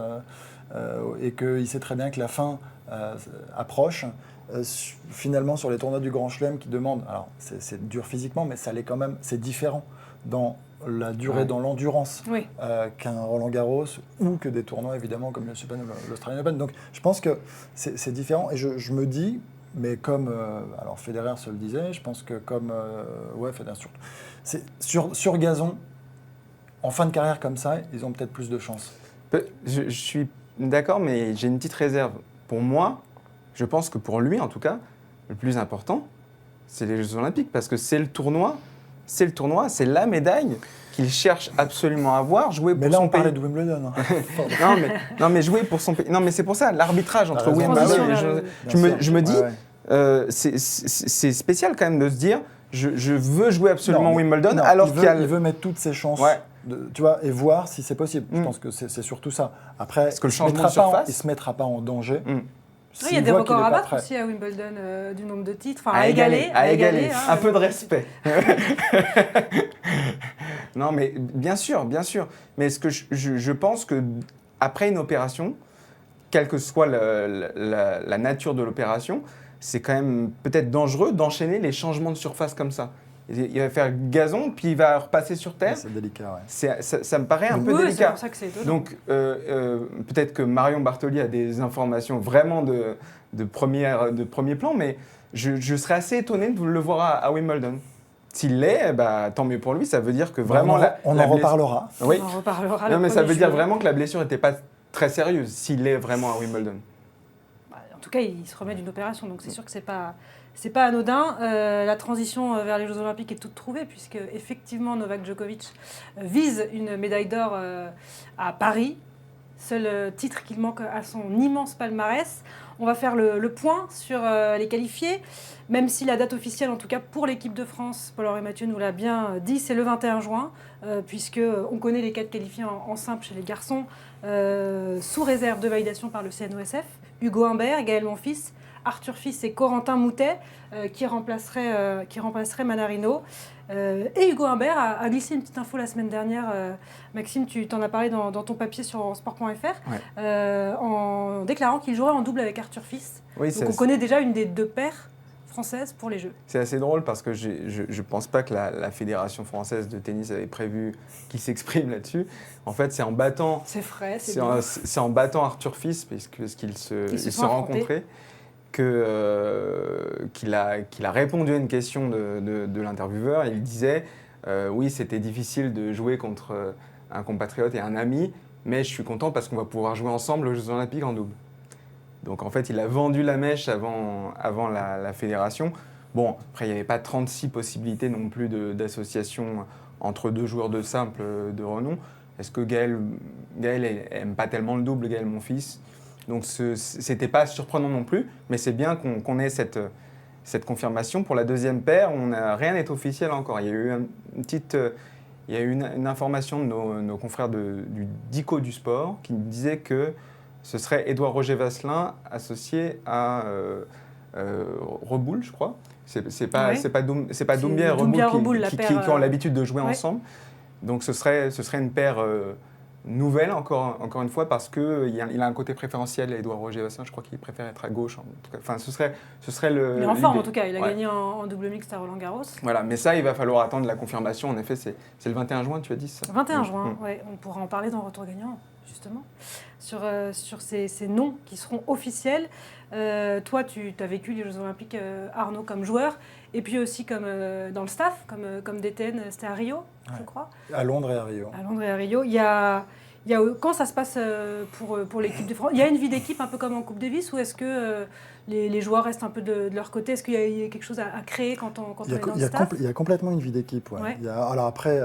Speaker 2: et qu'il sait très bien que la fin approche, finalement sur les tournois du Grand Chelem qui demandent, alors c'est dur physiquement mais ça l'est quand même, c'est différent dans la durée, dans l'endurance qu'un Roland-Garros ou que des tournois évidemment comme l'Australian Open. Donc je pense que c'est différent et je me dis, mais comme alors Federer se le disait, je pense que comme Federer surtout, c'est sur gazon en fin de carrière comme ça, ils ont peut-être plus de chance.
Speaker 3: Je suis d'accord, mais j'ai une petite réserve. Pour moi, je pense que pour lui en tout cas, le plus important, c'est les Jeux Olympiques parce que c'est le tournoi, c'est la médaille qu'il cherche absolument à avoir, jouer pour
Speaker 2: mais là,
Speaker 3: son
Speaker 2: on parlait
Speaker 3: pays.
Speaker 2: de Wimbledon.
Speaker 3: non, mais jouer pour son pays. Non, mais c'est pour ça, l'arbitrage entre Wimbledon et les Jeux. Je me dis, c'est spécial quand même de se dire, je veux jouer absolument Wimbledon, alors
Speaker 2: il veut mettre toutes ses chances. Tu vois, et voir si c'est possible. Je pense que c'est surtout ça. Après,
Speaker 3: parce que le changement de surface,
Speaker 2: il ne se mettra pas en danger.
Speaker 1: Il y a des records à battre aussi à Wimbledon du nombre de titres, enfin à égaler.
Speaker 3: Un peu de respect. Non, mais bien sûr. Mais ce que je pense que après une opération, quelle que soit la nature de l'opération, c'est quand même peut-être dangereux d'enchaîner les changements de surface comme ça. Il va faire gazon, puis il va repasser sur terre.
Speaker 2: C'est délicat,
Speaker 3: ça me paraît un peu délicat.
Speaker 1: C'est pour ça que c'est étonnant.
Speaker 3: Donc, peut-être que Marion Bartoli a des informations vraiment de premier plan, mais je serais assez étonné de le voir à Wimbledon. S'il l'est, tant mieux pour lui. Ça veut dire que vraiment...
Speaker 2: on en reparlera.
Speaker 3: Oui.
Speaker 1: On en reparlera.
Speaker 3: Non, mais ça veut dire vraiment que la blessure n'était pas très sérieuse, s'il est vraiment à Wimbledon.
Speaker 1: En tout cas, il se remet d'une opération, donc c'est sûr que c'est pas anodin. La transition vers les Jeux Olympiques est toute trouvée, puisque effectivement Novak Djokovic vise une médaille d'or à Paris. Seul titre qu'il manque à son immense palmarès. On va faire le point sur les qualifiés, même si la date officielle, en tout cas pour l'équipe de France, Paul-Henri Mathieu nous l'a bien dit, c'est le 21 juin, puisqu'on connaît les 4 qualifiés en simple chez les garçons, sous réserve de validation par le CNOSF. Hugo Humbert, Gaël Monfils, Arthur Fils et Corentin Moutet qui remplacerait Manarino. Et Hugo Humbert a glissé une petite info la semaine dernière. Maxime, tu t'en as parlé dans ton papier sur sport.fr, en déclarant qu'il jouerait en double avec Arthur Fils.
Speaker 3: Oui,
Speaker 1: donc on connaît déjà une des 2 paires française pour les Jeux.
Speaker 3: C'est assez drôle parce que je ne pense pas que la Fédération française de tennis avait prévu qu'il s'exprime là-dessus. En fait, c'est en battant,
Speaker 1: C'est frais, c'est bien.
Speaker 3: c'est en battant Arthur Fils, puisqu'ils
Speaker 1: Ils se
Speaker 3: se
Speaker 1: sont affrontés.
Speaker 3: rencontraient, qu'il a répondu à une question de l'intervieweur. Il disait oui, c'était difficile de jouer contre un compatriote et un ami, mais je suis content parce qu'on va pouvoir jouer ensemble aux Jeux Olympiques en double. Donc en fait, il a vendu la mèche avant la fédération. Bon, après, il n'y avait pas 36 possibilités non plus d'association entre deux joueurs de simple de renom. Est-ce que Gaël n'aime pas tellement le double, Gaël Monfils? Donc c'était pas surprenant non plus, mais c'est bien qu'on ait cette confirmation. Pour la deuxième paire, rien n'est officiel encore. Il y a eu une information de nos confrères du DICO du sport qui disait que ce serait Édouard Roger Vasselin associé à Reboul, je crois. C'est pas Doumbia et
Speaker 1: Reboul,
Speaker 3: Reboul qui ont l'habitude de jouer
Speaker 1: ouais.
Speaker 3: ensemble. Donc ce serait une paire nouvelle, encore une fois, parce qu'il a un côté préférentiel, Édouard Roger Vasselin. Je crois qu'il préfère être à gauche. En tout cas. Enfin, ce serait le.
Speaker 1: Il est en forme
Speaker 3: l'idée.
Speaker 1: en tout cas, il a
Speaker 3: Ouais.
Speaker 1: gagné en double mixte à Roland-Garros.
Speaker 3: Voilà, mais ça, il va falloir attendre la confirmation. En effet, c'est le 21 juin, tu as dit ça
Speaker 1: 21 juin, ouais, on pourra en parler dans Retour gagnant, justement, sur ces noms qui seront officiels. Toi, tu as vécu les Jeux Olympiques, Arnaud, comme joueur, et puis aussi comme dans le staff, comme DTN, c'était à Rio, je crois.
Speaker 2: À Londres et à Rio.
Speaker 1: À Londres et à Rio. Il y a, quand ça se passe pour l'équipe de France, il y a une vie d'équipe un peu comme en Coupe Davis, ou est-ce que les joueurs restent un peu de leur côté? Est-ce qu'il y a quelque chose à créer quand on est dans le staff?
Speaker 2: Il y a complètement une vie d'équipe. Ouais.
Speaker 1: Ouais.
Speaker 2: Alors après,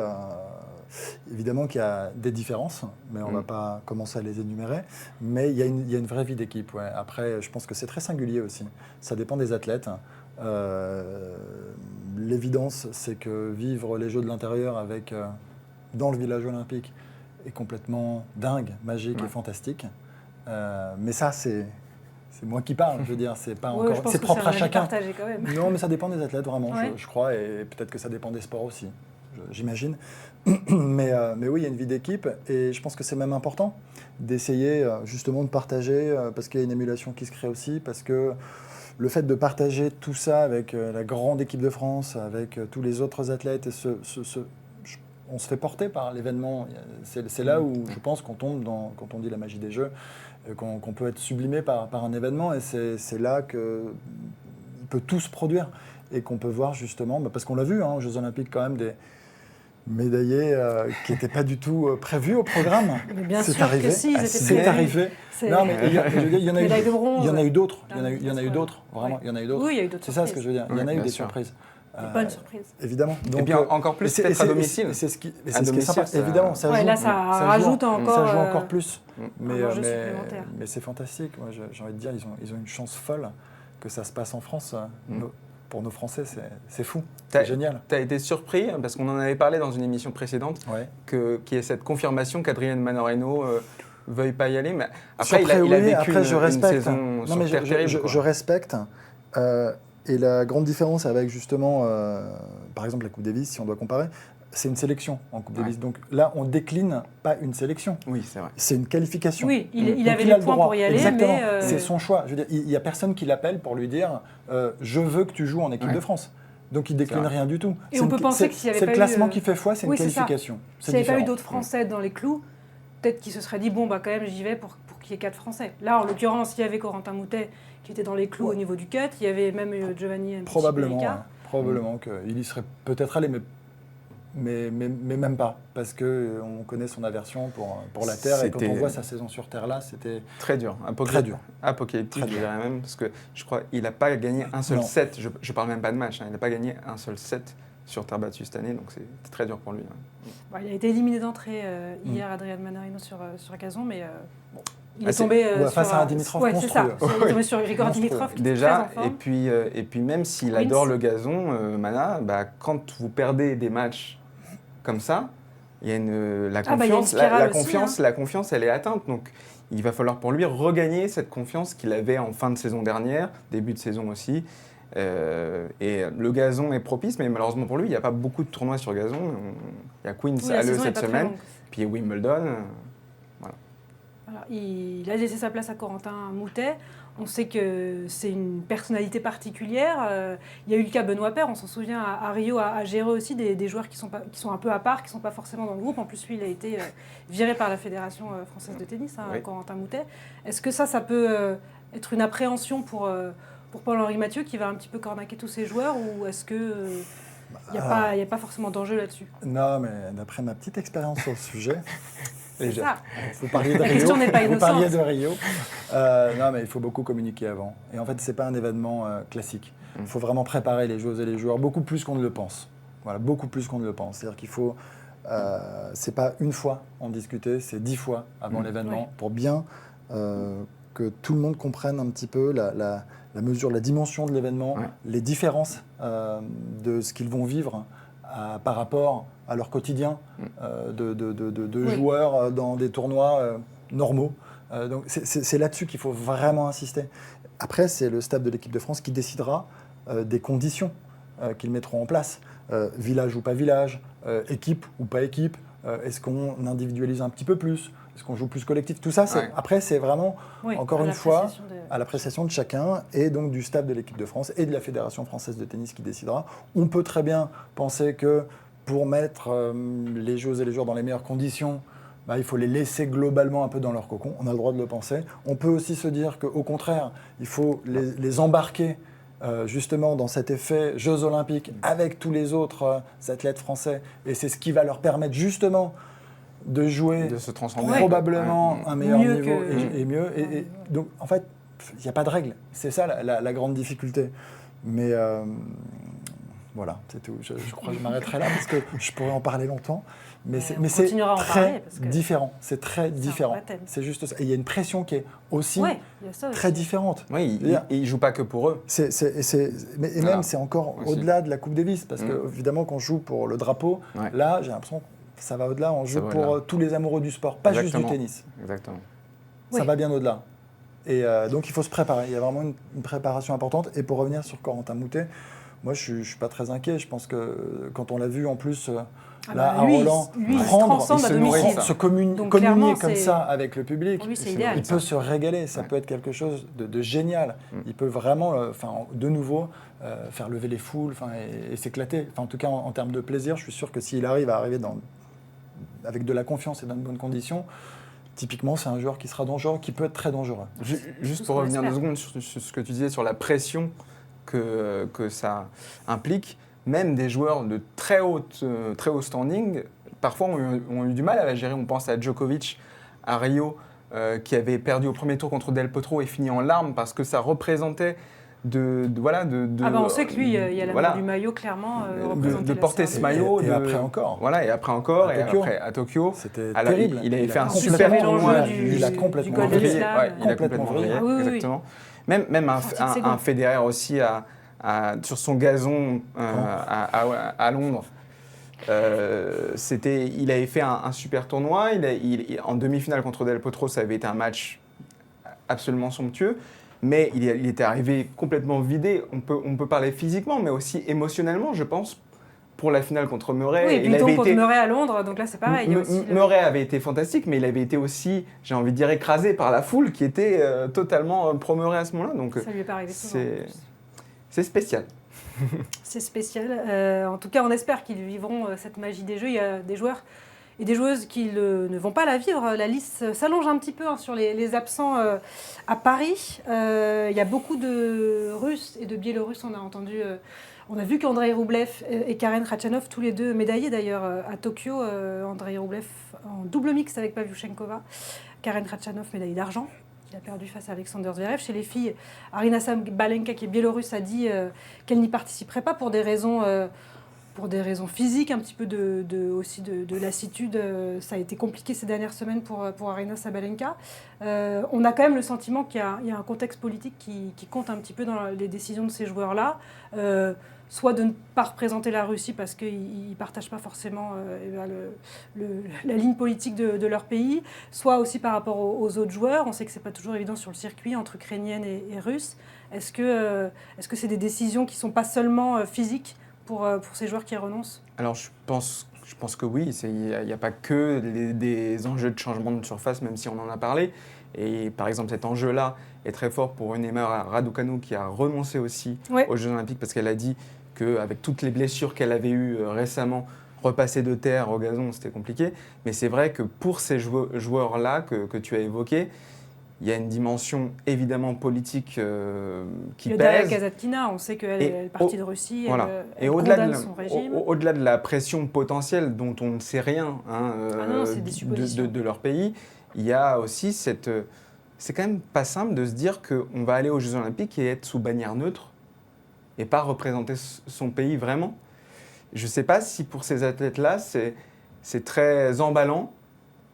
Speaker 2: évidemment qu'il y a des différences, mais on ne va
Speaker 3: Mm.
Speaker 2: pas commencer à les énumérer. Mais il y a une vraie vie d'équipe. Ouais. Après, je pense que c'est très singulier aussi. Ça dépend des athlètes. L'évidence, c'est que vivre les Jeux de l'intérieur dans le village olympique est complètement dingue, magique et fantastique. Mais ça, c'est moi qui parle. Je veux dire, c'est pas
Speaker 1: Ouais, je
Speaker 2: encore.
Speaker 1: pense
Speaker 2: C'est
Speaker 1: que
Speaker 2: propre
Speaker 1: c'est un
Speaker 2: à
Speaker 1: avis
Speaker 2: chacun.
Speaker 1: partagé quand même.
Speaker 2: Non, mais ça dépend des athlètes, vraiment,
Speaker 1: Ouais.
Speaker 2: je crois, et peut-être que ça dépend des sports aussi, j'imagine. mais oui, il y a une vie d'équipe, et je pense que c'est même important d'essayer justement de partager, parce qu'il y a une émulation qui se crée aussi, parce que le fait de partager tout ça avec la grande équipe de France, avec tous les autres athlètes, et on se fait porter par l'événement. C'est là où je pense qu'on tombe quand on dit la magie des Jeux, qu'on peut être sublimé par un événement, et c'est là qu'il peut tout se produire, et qu'on peut voir justement, parce qu'on l'a vu aux Jeux Olympiques quand même, des médaillés qui n'étaient pas du tout prévus au programme.
Speaker 1: Mais bien
Speaker 2: C'est
Speaker 1: sûr
Speaker 2: arrivé.
Speaker 1: que si, ils étaient
Speaker 2: C'est
Speaker 1: prévus.
Speaker 2: arrivé. Non, mais il y en a eu.
Speaker 1: Médaille de bronze.
Speaker 2: Il y en a eu d'autres. Il y en a
Speaker 1: Ah,
Speaker 2: eu d'autres. Vraiment,
Speaker 1: ouais.
Speaker 2: il y en a eu d'autres.
Speaker 1: Oui, il y a eu d'autres
Speaker 2: C'est ça ce que je veux dire. Il y en a
Speaker 3: Oui,
Speaker 2: eu
Speaker 3: bien
Speaker 2: des
Speaker 3: sûr.
Speaker 2: surprises.
Speaker 1: Des bonnes surprises.
Speaker 2: Évidemment.
Speaker 3: Et puis encore plus
Speaker 2: et
Speaker 3: peut-être à domicile.
Speaker 2: C'est ce qui
Speaker 3: À
Speaker 2: est
Speaker 3: domicile,
Speaker 2: sympa.
Speaker 3: ça-
Speaker 2: Évidemment, ça
Speaker 1: Ouais,
Speaker 2: joue.
Speaker 1: là, ça rajoute encore,
Speaker 2: Ça joue encore plus. Mais,
Speaker 1: enjeu supplémentaire.
Speaker 2: mais c'est fantastique. Moi, j'ai envie de dire, ils ont une chance folle que ça se passe en France. Pour nos Français, c'est fou. C'est génial.
Speaker 3: Tu as été surpris, parce qu'on en avait parlé dans une émission précédente,
Speaker 2: Ouais.
Speaker 3: qu'il y ait cette confirmation qu'Adrien Manorino veuille pas y aller. Mais
Speaker 2: Après,
Speaker 3: après, il a vécu
Speaker 2: après, je
Speaker 3: une
Speaker 2: respecte.
Speaker 3: saison
Speaker 2: Non,
Speaker 3: sur
Speaker 2: mais
Speaker 3: terre terrible.
Speaker 2: je
Speaker 3: quoi.
Speaker 2: respecte. Et la grande différence avec justement, par exemple, la Coupe Davis, si on doit comparer, c'est une sélection en Coupe
Speaker 3: Ouais.
Speaker 2: Davis. Donc là, on décline pas une sélection.
Speaker 3: Oui, c'est vrai.
Speaker 2: C'est une qualification.
Speaker 1: Oui, il
Speaker 2: Donc,
Speaker 1: avait
Speaker 2: il
Speaker 1: les
Speaker 2: a le
Speaker 1: points
Speaker 2: droit.
Speaker 1: pour y aller,
Speaker 2: Exactement.
Speaker 1: mais...
Speaker 2: C'est son choix. Je veux dire, il n'y a personne qui l'appelle pour lui dire je veux que tu joues en équipe
Speaker 3: Ouais.
Speaker 2: de France. Donc il décline
Speaker 3: C'est vrai.
Speaker 2: rien du tout.
Speaker 1: Et
Speaker 2: C'est
Speaker 1: on
Speaker 2: une-
Speaker 1: peut penser
Speaker 2: c'est-
Speaker 1: que s'il y avait
Speaker 2: c'est
Speaker 1: pas
Speaker 2: le
Speaker 1: eu,
Speaker 2: classement qui fait foi, c'est une
Speaker 1: oui, c'est ça.
Speaker 2: qualification.
Speaker 1: S'il n'y avait pas eu
Speaker 2: différent.
Speaker 1: d'autres Français dans les clous, peut-être qu'il se serait dit, bon, bah quand même, j'y vais pour qu'il y ait 4 Français. Là, en l'occurrence, il y avait Corentin Moutet qui était dans les clous
Speaker 2: Ouais.
Speaker 1: au niveau du cut, il y avait même Giovanni
Speaker 2: Probablement,
Speaker 1: Mpichi-Beleka.
Speaker 2: ouais. Probablement qu'il y serait peut-être allé, mais même pas, parce qu'on connaît son aversion pour la Terre, et quand
Speaker 3: C'était-
Speaker 2: on voit sa saison sur Terre là, c'était
Speaker 3: Très dur.
Speaker 2: Très dur.
Speaker 3: Apocalyptique,
Speaker 2: Très
Speaker 3: je
Speaker 2: dur.
Speaker 3: dirais même, parce que je crois qu'il n'a pas gagné un seul
Speaker 2: Non.
Speaker 3: set. Je parle même pas de match. Il n'a pas gagné un seul set sur terre battue cette année, donc c'est très dur pour lui.
Speaker 1: Bon, il a été éliminé d'entrée hier, Adrien Manarino, sur gazon, mais bon, il
Speaker 3: Ah,
Speaker 1: est
Speaker 3: c'est-
Speaker 1: tombé
Speaker 2: face
Speaker 1: sur...
Speaker 2: à un Dimitrov
Speaker 1: ouais, c'est ça.
Speaker 2: monstrueux.
Speaker 1: Il est tombé sur Grigor
Speaker 2: Monstrueux.
Speaker 1: Dimitrov, qui est
Speaker 3: Déjà,
Speaker 1: très en forme.
Speaker 3: et puis même s'il
Speaker 1: Queens.
Speaker 3: adore le gazon, Mana, bah, quand vous perdez des matchs comme ça, il y a la
Speaker 1: Ah bah, il y a une
Speaker 3: confiance,
Speaker 1: spirale aussi,
Speaker 3: la confiance, elle est atteinte. Donc, il va falloir pour lui regagner cette confiance qu'il avait en fin de saison dernière, début de saison aussi. Et le gazon est propice, mais malheureusement pour lui, il n'y a pas beaucoup de tournois sur gazon. Il y a Queens
Speaker 1: Oui, la
Speaker 3: à
Speaker 1: saison est
Speaker 3: cette
Speaker 1: pas très
Speaker 3: semaine,
Speaker 1: longue.
Speaker 3: puis Wimbledon.
Speaker 1: Alors, il a laissé sa place à Corentin Moutet. On sait que c'est une personnalité particulière. Il y a eu le cas Benoît Paire, on s'en souvient, à Rio, à gérer aussi des joueurs qui sont un peu à part, qui ne sont pas forcément dans le groupe. En plus, lui, il a été viré par la Fédération française de tennis,
Speaker 3: Oui.
Speaker 1: Corentin Moutet. Est-ce que ça peut être une appréhension pour Paul-Henri Mathieu, qui va un petit peu cornaquer tous ses joueurs, ou est-ce qu'il n'y a pas forcément d'enjeu là-dessus?
Speaker 2: Non, mais d'après ma petite expérience sur le sujet,
Speaker 1: C'est ça.
Speaker 2: vous parliez de
Speaker 1: La
Speaker 2: Rio.
Speaker 1: question n'est pas
Speaker 2: Vous parliez
Speaker 1: innocente.
Speaker 2: de Rio. Non, mais il faut beaucoup communiquer avant. Et en fait, c'est pas un événement classique. Il faut vraiment préparer les joueuses et les joueurs beaucoup plus qu'on ne le pense. Voilà, beaucoup plus qu'on ne le pense. C'est-à-dire qu'il faut, c'est pas une fois en discuter, c'est 10 fois avant l'événement pour bien que tout le monde comprenne un petit peu la mesure, la dimension de l'événement, les différences de ce qu'ils vont vivre par rapport à leur quotidien de joueurs dans des tournois normaux. Donc c'est là-dessus qu'il faut vraiment insister. Après, c'est le staff de l'équipe de France qui décidera des conditions qu'ils mettront en place. Village ou pas village, équipe ou pas équipe, est-ce qu'on individualise un petit peu plus, est-ce qu'on joue plus collectif, tout ça, après c'est vraiment, encore une fois, à l'appréciation de chacun et donc du staff de l'équipe de France et de la Fédération française de tennis qui décidera. On peut très bien penser que pour mettre les joueuses et les joueurs dans les meilleures conditions, il faut les laisser globalement un peu dans leur cocon, on a le droit de le penser. On peut aussi se dire qu'au contraire, il faut les embarquer justement dans cet effet Jeux Olympiques avec tous les autres athlètes français, et c'est ce qui va leur permettre justement de jouer,
Speaker 3: de se transcender.
Speaker 2: Probablement un meilleur
Speaker 1: Mieux
Speaker 2: niveau
Speaker 1: que-
Speaker 2: et mieux. Et donc en fait, il n'y a pas de règle. C'est ça la grande difficulté. Mais voilà, c'est tout. Je crois que je m'arrêterai là parce que je pourrais en parler longtemps. Mais c'est
Speaker 1: continuera à en parler,
Speaker 2: très
Speaker 1: parce que
Speaker 2: différent. C'est très différent.
Speaker 1: vrai thème.
Speaker 2: C'est juste ça. Et il y a une pression qui est aussi
Speaker 1: Ouais, il y a ça aussi.
Speaker 2: très différente.
Speaker 3: Oui,
Speaker 2: C'est-à-dire-
Speaker 3: ils ne jouent pas que pour eux.
Speaker 2: Mais
Speaker 3: Voilà.
Speaker 2: même, c'est encore
Speaker 3: Aussi.
Speaker 2: au-delà de la Coupe Davis. Parce que, évidemment, quand on joue pour le drapeau,
Speaker 3: Ouais.
Speaker 2: là, j'ai l'impression que ça va au-delà. On joue
Speaker 3: va
Speaker 2: pour
Speaker 3: au-delà.
Speaker 2: tous les amoureux du sport, pas juste
Speaker 3: Exactement.
Speaker 2: du tennis.
Speaker 3: Exactement.
Speaker 2: Ça
Speaker 1: Oui.
Speaker 2: va bien au-delà. Et donc, il faut se préparer. Il y a vraiment une préparation importante. Et pour revenir sur Corentin Moutet, moi, je ne suis pas très inquiet. Je pense que quand on l'a vu, en plus, là, à
Speaker 1: lui,
Speaker 2: Roland,
Speaker 1: lui, il se
Speaker 2: prendre,
Speaker 1: transcende
Speaker 3: il
Speaker 1: à
Speaker 3: se
Speaker 1: domicile.
Speaker 3: nourrit,
Speaker 2: se
Speaker 1: Donc,
Speaker 2: communier
Speaker 1: clairement,
Speaker 2: comme
Speaker 1: c'est-
Speaker 2: ça avec le public,
Speaker 1: Pour lui, c'est
Speaker 3: Il
Speaker 1: idéal.
Speaker 2: il peut se régaler. Ça peut être quelque chose de génial. Il peut vraiment, de nouveau, faire lever les foules et s'éclater. En tout cas, en termes de plaisir, je suis sûr que s'il arrive à arriver avec de la confiance et dans de bonnes conditions, typiquement, c'est un joueur qui sera dangereux, qui peut être très dangereux.
Speaker 3: Juste
Speaker 1: Tout ce
Speaker 3: pour
Speaker 1: qu'on
Speaker 3: revenir 2
Speaker 1: espère.
Speaker 3: secondes sur ce que tu disais sur la pression que ça implique, même des joueurs de très haut standing, parfois ont eu du mal à la gérer. On pense à Djokovic à Rio, qui avait perdu au premier tour contre Del Potro et fini en larmes parce que ça représentait
Speaker 1: On sait que lui, il y a l'amour
Speaker 3: voilà,
Speaker 1: du maillot, clairement.
Speaker 3: de
Speaker 1: représenter la
Speaker 3: porter
Speaker 1: Serbie.
Speaker 3: ce maillot.
Speaker 2: Et après encore.
Speaker 3: Voilà, et après encore,
Speaker 2: À
Speaker 3: et
Speaker 2: Tokyo.
Speaker 3: après à Tokyo.
Speaker 2: C'était
Speaker 3: Alors,
Speaker 2: terrible.
Speaker 3: il avait fait un
Speaker 1: complètement
Speaker 3: super
Speaker 1: vrillé.
Speaker 3: tournoi.
Speaker 1: l'enjeu
Speaker 2: Il a
Speaker 1: du
Speaker 2: complètement
Speaker 1: Golden
Speaker 2: vrillé.
Speaker 1: Slam.
Speaker 3: Ouais, il a
Speaker 2: Complètement
Speaker 3: complètement vrillé,
Speaker 1: vrillé. Ah oui, oui, oui.
Speaker 3: exactement. Même
Speaker 1: Sorti de ses
Speaker 3: un
Speaker 1: gonds.
Speaker 3: Federer aussi sur son gazon à Londres. Il avait fait un super tournoi. En demi-finale contre Del Potro, ça avait été un match absolument somptueux. Mais il était arrivé complètement vidé. On peut parler physiquement, mais aussi émotionnellement, je pense, pour la finale contre Murray.
Speaker 1: Oui, et puis
Speaker 3: il
Speaker 1: il tombe
Speaker 3: avait
Speaker 1: contre
Speaker 3: été...
Speaker 1: Murray à Londres, donc là c'est pareil. il y a aussi le-
Speaker 3: Murray avait été fantastique, mais il avait été aussi, j'ai envie de dire, écrasé par la foule qui était totalement pro-Murray à ce moment-là. Donc
Speaker 1: Ça lui est pas arrivé souvent. en plus.
Speaker 3: c'est spécial.
Speaker 1: C'est spécial. En tout cas, on espère qu'ils vivront cette magie des jeux. Il y a des joueurs et des joueuses qui ne vont pas la vivre. La liste s'allonge un petit peu sur les absents à Paris. Il y a beaucoup de Russes et de Biélorusses. On a vu qu'Andrei Roublev et Karen Khachanov, tous les deux médaillés d'ailleurs à Tokyo. Andrei Roublev en double mixte avec Pavlyuchenkova. Karen Khachanov, médaille d'argent. Il a perdu face à Alexander Zverev. Chez les filles, Aryna Sabalenka, qui est biélorusse, a dit qu'elle n'y participerait pas pour des raisons physiques, un petit peu aussi de lassitude. Ça a été compliqué ces dernières semaines pour Aryna Sabalenka. On a quand même le sentiment qu'il y a un contexte politique qui compte un petit peu dans les décisions de ces joueurs-là. Soit de ne pas représenter la Russie parce qu'ils ne partagent pas forcément la ligne politique de leur pays, soit aussi par rapport aux autres joueurs. On sait que ce n'est pas toujours évident sur le circuit entre ukrainiennes et russes. Est-ce que c'est des décisions qui ne sont pas seulement physiques pour ces joueurs qui renoncent?
Speaker 3: Alors je pense Je pense que oui, il n'y a pas que des enjeux de changement de surface, même si on en a parlé. Et par exemple, cet enjeu-là est très fort pour une Emma Raducanu qui a renoncé aussi
Speaker 1: Ouais.
Speaker 3: aux Jeux Olympiques parce qu'elle a dit qu'avec toutes les blessures qu'elle avait eues récemment, repasser de terre au gazon, c'était compliqué. Mais c'est vrai que pour ces joueurs-là que tu as évoqués, il y a une dimension évidemment politique qui
Speaker 1: Il y a Daria
Speaker 3: pèse.
Speaker 1: Kasatkina, on sait qu'elle est partie de Russie,
Speaker 3: Voilà.
Speaker 1: elle
Speaker 3: Et au-delà
Speaker 1: condamne son régime.
Speaker 3: au-delà de la pression potentielle dont on ne sait rien
Speaker 1: non, c'est des suppositions.
Speaker 3: de leur pays, il y a aussi cette... C'est quand même pas simple de se dire qu'on va aller aux Jeux Olympiques et être sous bannière neutre et pas représenter son pays vraiment. Je ne sais pas si pour ces athlètes-là, c'est très emballant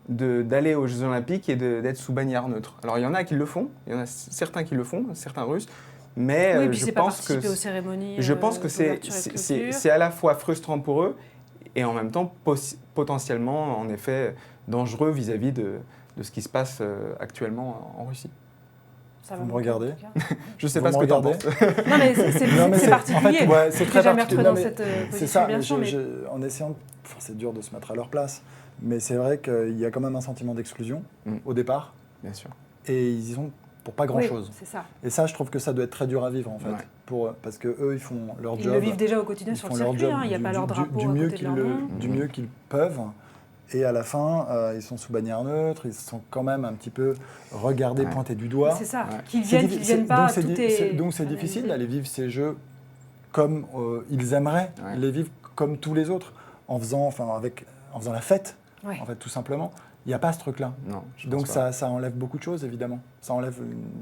Speaker 3: d'aller aux Jeux Olympiques et d'être sous bannière neutre. Alors il y en a qui le font, il y en a certains qui le font, certains Russes, mais
Speaker 1: Oui, puis
Speaker 3: je
Speaker 1: c'est pas
Speaker 3: pense
Speaker 1: participer aux cérémonies.
Speaker 3: je pense que
Speaker 1: d'ouverture et de clôture.
Speaker 3: c'est à la fois frustrant pour eux et en même temps potentiellement en effet dangereux vis-à-vis de ce qui se passe actuellement en Russie.
Speaker 1: Ça va
Speaker 2: Vous me
Speaker 1: manquer,
Speaker 2: regardez
Speaker 1: en tout cas.
Speaker 3: Je ne sais
Speaker 2: Vous
Speaker 3: pas
Speaker 2: me
Speaker 3: ce que tu en
Speaker 2: regardez
Speaker 3: penses.
Speaker 1: Non, mais c'est particulier.
Speaker 2: En fait, ouais, c'est
Speaker 1: Je
Speaker 2: très
Speaker 1: l'ai jamais
Speaker 2: particulier.
Speaker 1: retrouvé dans
Speaker 2: Non, mais
Speaker 1: cette
Speaker 2: c'est
Speaker 1: position,
Speaker 2: ça,
Speaker 1: bien
Speaker 2: mais
Speaker 1: sûr. Mais
Speaker 2: en essayant, enfin, c'est dur de se mettre à leur place, mais c'est vrai qu'il y a quand même un sentiment d'exclusion au départ,
Speaker 3: Bien sûr.
Speaker 2: et ils y sont pour pas
Speaker 1: oui,
Speaker 2: grand-chose.
Speaker 1: c'est ça.
Speaker 2: Et ça, je trouve que ça doit être très dur à vivre en fait,
Speaker 3: Ouais.
Speaker 2: parce que eux, ils font leur
Speaker 1: Ils
Speaker 2: job.
Speaker 1: le vivent déjà au quotidien
Speaker 2: Ils
Speaker 1: sur
Speaker 2: font
Speaker 1: le
Speaker 2: leur
Speaker 1: circuit,
Speaker 2: job
Speaker 1: hein, il n'y a pas leur drapeau à côté de leur nom.
Speaker 2: du mieux qu'ils peuvent. Et à la fin, ils sont sous bannière neutre, ils sont quand même un petit peu regardés,
Speaker 3: Ouais.
Speaker 2: pointés du doigt.
Speaker 1: C'est ça.
Speaker 3: Ouais.
Speaker 1: Qu'ils viennent pas, tout est
Speaker 2: Donc c'est
Speaker 1: analysé.
Speaker 2: difficile d'aller vivre ces jeux comme ils aimeraient
Speaker 3: Ouais.
Speaker 2: les vivre comme tous les autres, en faisant la fête,
Speaker 1: Ouais.
Speaker 2: en fait, tout simplement. Il n'y a pas ce truc-là.
Speaker 3: Non, je
Speaker 2: Donc
Speaker 3: pense pas.
Speaker 2: ça enlève beaucoup de choses, évidemment. Ça enlève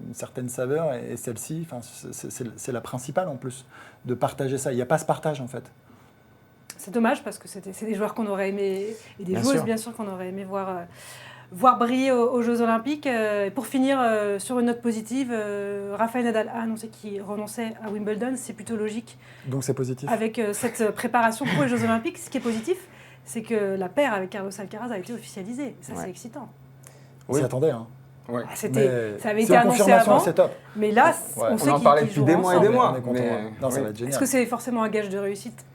Speaker 2: une certaine saveur, et celle-ci, c'est la principale en plus, de partager ça. Il n'y a pas ce partage, en fait.
Speaker 1: C'est dommage parce que c'est des joueurs qu'on aurait aimé, et des
Speaker 3: Bien
Speaker 1: joueuses
Speaker 3: sûr.
Speaker 1: bien sûr qu'on aurait aimé voir briller aux Jeux Olympiques. Et pour finir sur une note positive, Rafael Nadal a annoncé qu'il renonçait à Wimbledon. C'est plutôt logique
Speaker 2: Donc c'est positif.
Speaker 1: avec cette préparation pour les Jeux Olympiques. Ce qui est positif, c'est que la paire avec Carlos Alcaraz a été officialisée. Ça,
Speaker 3: Ouais.
Speaker 1: c'est excitant.
Speaker 2: On s'y attendait, hein.
Speaker 3: Ouais.
Speaker 1: Ah,
Speaker 2: Mais
Speaker 1: ça avait
Speaker 2: c'est
Speaker 1: été
Speaker 2: en
Speaker 1: annoncé
Speaker 2: confirmation,
Speaker 1: avant,
Speaker 2: c'est top.
Speaker 1: mais là,
Speaker 2: Ouais.
Speaker 1: on sait
Speaker 3: On en
Speaker 1: qu'ils
Speaker 3: parlait
Speaker 1: qu'ils
Speaker 3: depuis
Speaker 1: joueront
Speaker 3: des mois et
Speaker 1: ensemble.
Speaker 3: des mois.
Speaker 2: On est content.
Speaker 3: mais-
Speaker 2: Non, ça
Speaker 3: oui.
Speaker 2: va être génial.
Speaker 1: Est-ce que c'est forcément un gage de réussite?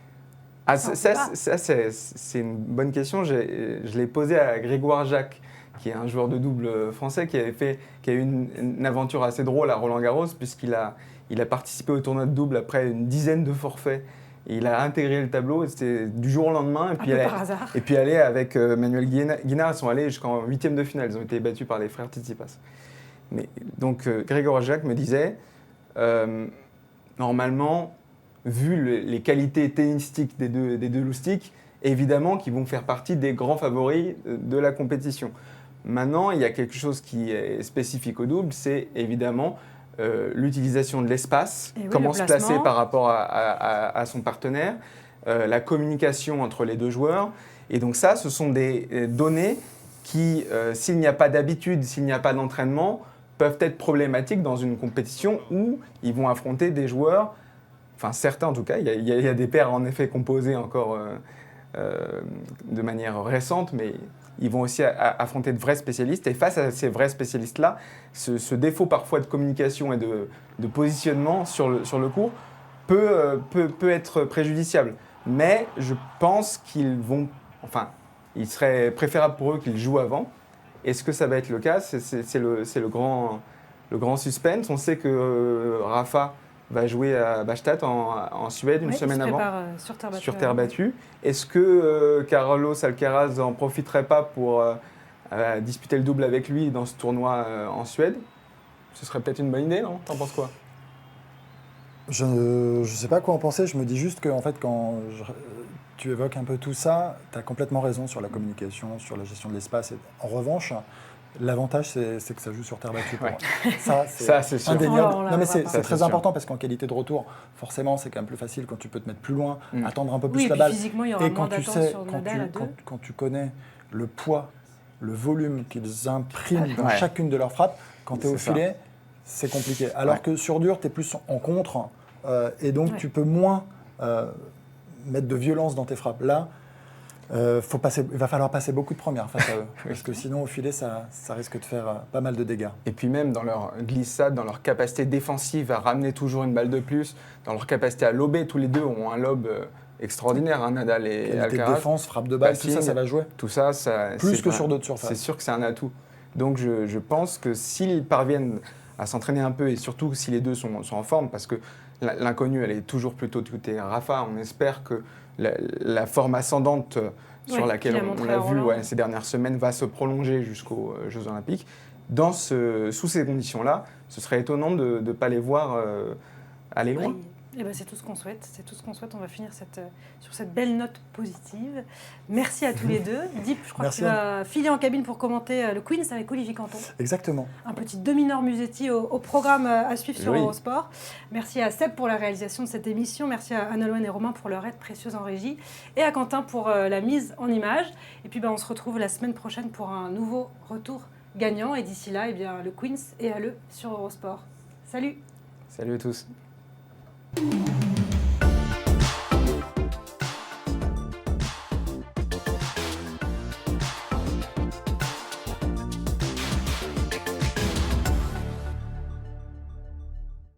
Speaker 3: Ah,
Speaker 1: Ça, on sait pas.
Speaker 3: c'est une bonne question. Je l'ai posée à Grégoire Jacques, qui est un joueur de double français qui a eu une aventure assez drôle à Roland-Garros, puisqu'il a participé au tournoi de double après une dizaine de forfaits. Et il a intégré le tableau, et c'était du jour au lendemain.
Speaker 1: Un peu par hasard.
Speaker 3: Et puis aller avec Manuel Guinard, ils sont allés jusqu'en huitième de finale. Ils ont été battus par les frères Tsitsipas. Mais donc Grégoire Jacques me disait, normalement, vu les qualités tennistiques des deux loustiques, évidemment qu'ils vont faire partie des grands favoris de la compétition. Maintenant, il y a quelque chose qui est spécifique au double, c'est évidemment l'utilisation de l'espace,
Speaker 1: Et oui,
Speaker 3: comment
Speaker 1: le
Speaker 3: se placer
Speaker 1: placement.
Speaker 3: par rapport à son partenaire, la communication entre les deux joueurs. Et donc ça, ce sont des données qui, s'il n'y a pas d'habitude, s'il n'y a pas d'entraînement, peuvent être problématiques dans une compétition où ils vont affronter des joueurs, enfin certains en tout cas, il y a des paires en effet composées encore de manière récente, mais ils vont aussi affronter de vrais spécialistes. Et face à ces vrais spécialistes-là, ce défaut parfois de communication et de positionnement sur le court peut être préjudiciable. Mais je pense qu'il serait préférable pour eux qu'ils jouent avant. Est-ce que ça va être le cas? C'est le grand suspense. On sait que Rafa va jouer à Bastad en Suède une
Speaker 1: Oui,
Speaker 3: semaine
Speaker 1: il se
Speaker 3: avant,
Speaker 1: prépare, sur terre battue.
Speaker 3: Est-ce que Carlos Alcaraz n'en profiterait pas pour disputer le double avec lui dans ce tournoi en Suède? Ce serait peut-être une bonne idée, non? T'en penses quoi?
Speaker 2: Je ne sais pas quoi en penser, je me dis juste que en fait, tu évoques un peu tout ça, tu as complètement raison sur la communication, sur la gestion de l'espace. En revanche, l'avantage, c'est que ça joue sur terre battue. Pour
Speaker 3: Ouais.
Speaker 2: moi. Ça,
Speaker 3: c'est sûr.
Speaker 2: indéniable.
Speaker 1: On la
Speaker 2: Non, mais
Speaker 1: voit
Speaker 2: c'est
Speaker 1: pas.
Speaker 3: Ça,
Speaker 2: c'est très
Speaker 3: c'est sûr.
Speaker 2: important parce qu'en qualité de retour, forcément, c'est quand même plus facile quand tu peux te mettre plus loin, attendre un peu plus
Speaker 1: Oui, et
Speaker 2: la
Speaker 1: puis
Speaker 2: balle.
Speaker 1: physiquement, il y aura
Speaker 2: Et
Speaker 1: moins
Speaker 2: quand tu
Speaker 1: d'attente
Speaker 2: sais,
Speaker 1: sur Nadal à deux.
Speaker 2: quand tu connais le poids, le volume qu'ils impriment dans
Speaker 3: Ouais.
Speaker 2: chacune de leurs frappes, quand tu es au
Speaker 3: C'est ça.
Speaker 2: filet, c'est compliqué. Alors
Speaker 3: Ouais.
Speaker 2: que sur dur, tu es plus en contre, et donc
Speaker 1: Ouais.
Speaker 2: tu peux moins mettre de violence dans tes frappes. Là, il va falloir passer beaucoup de premières face à eux, parce que sinon au filet, ça risque de faire pas mal de dégâts.
Speaker 3: Et puis même dans leur glissade, dans leur capacité défensive à ramener toujours une balle de plus, dans leur capacité à lober, tous les deux ont un lob extraordinaires, hein, Nadal et
Speaker 2: Qualité de
Speaker 3: Alcaraz.
Speaker 2: défense, frappe de balle, tout ça,
Speaker 3: Batting,
Speaker 2: ça va jouer.
Speaker 3: Tout ça,
Speaker 2: Plus
Speaker 3: c'est
Speaker 2: que
Speaker 3: un-
Speaker 2: sur d'autres surfaces.
Speaker 3: C'est sûr que c'est un atout. Donc je pense que s'ils parviennent à s'entraîner un peu, et surtout si les deux sont en forme, parce que l'inconnu, elle est toujours plutôt du côté Rafa, on espère que la forme ascendante sur
Speaker 1: Ouais,
Speaker 3: laquelle
Speaker 1: qu'il a
Speaker 3: on
Speaker 1: montré
Speaker 3: l'a
Speaker 1: à
Speaker 3: vu
Speaker 1: Roland.
Speaker 3: ces dernières semaines va se prolonger jusqu'aux Jeux Olympiques. Sous ces conditions-là, ce serait étonnant de ne pas les voir aller loin.
Speaker 1: Oui. Eh ben, c'est tout ce qu'on souhaite. C'est tout ce qu'on souhaite. On va finir sur cette belle note positive. Merci à tous les deux. Deep, je crois
Speaker 2: Merci
Speaker 1: que tu vas filer en cabine pour commenter le Queens avec Olivier Canton.
Speaker 2: Exactement.
Speaker 1: Un petit demi-nord Musetti au programme à suivre sur
Speaker 3: Oui.
Speaker 1: Eurosport. Merci à Seb pour la réalisation de cette émission. Merci à Nolwenn et Romain pour leur aide précieuse en régie. Et à Quentin pour la mise en image. Et puis on se retrouve la semaine prochaine pour un nouveau retour gagnant. Et d'ici là, le Queens est à l'E sur Eurosport. Salut!
Speaker 3: Salut à tous.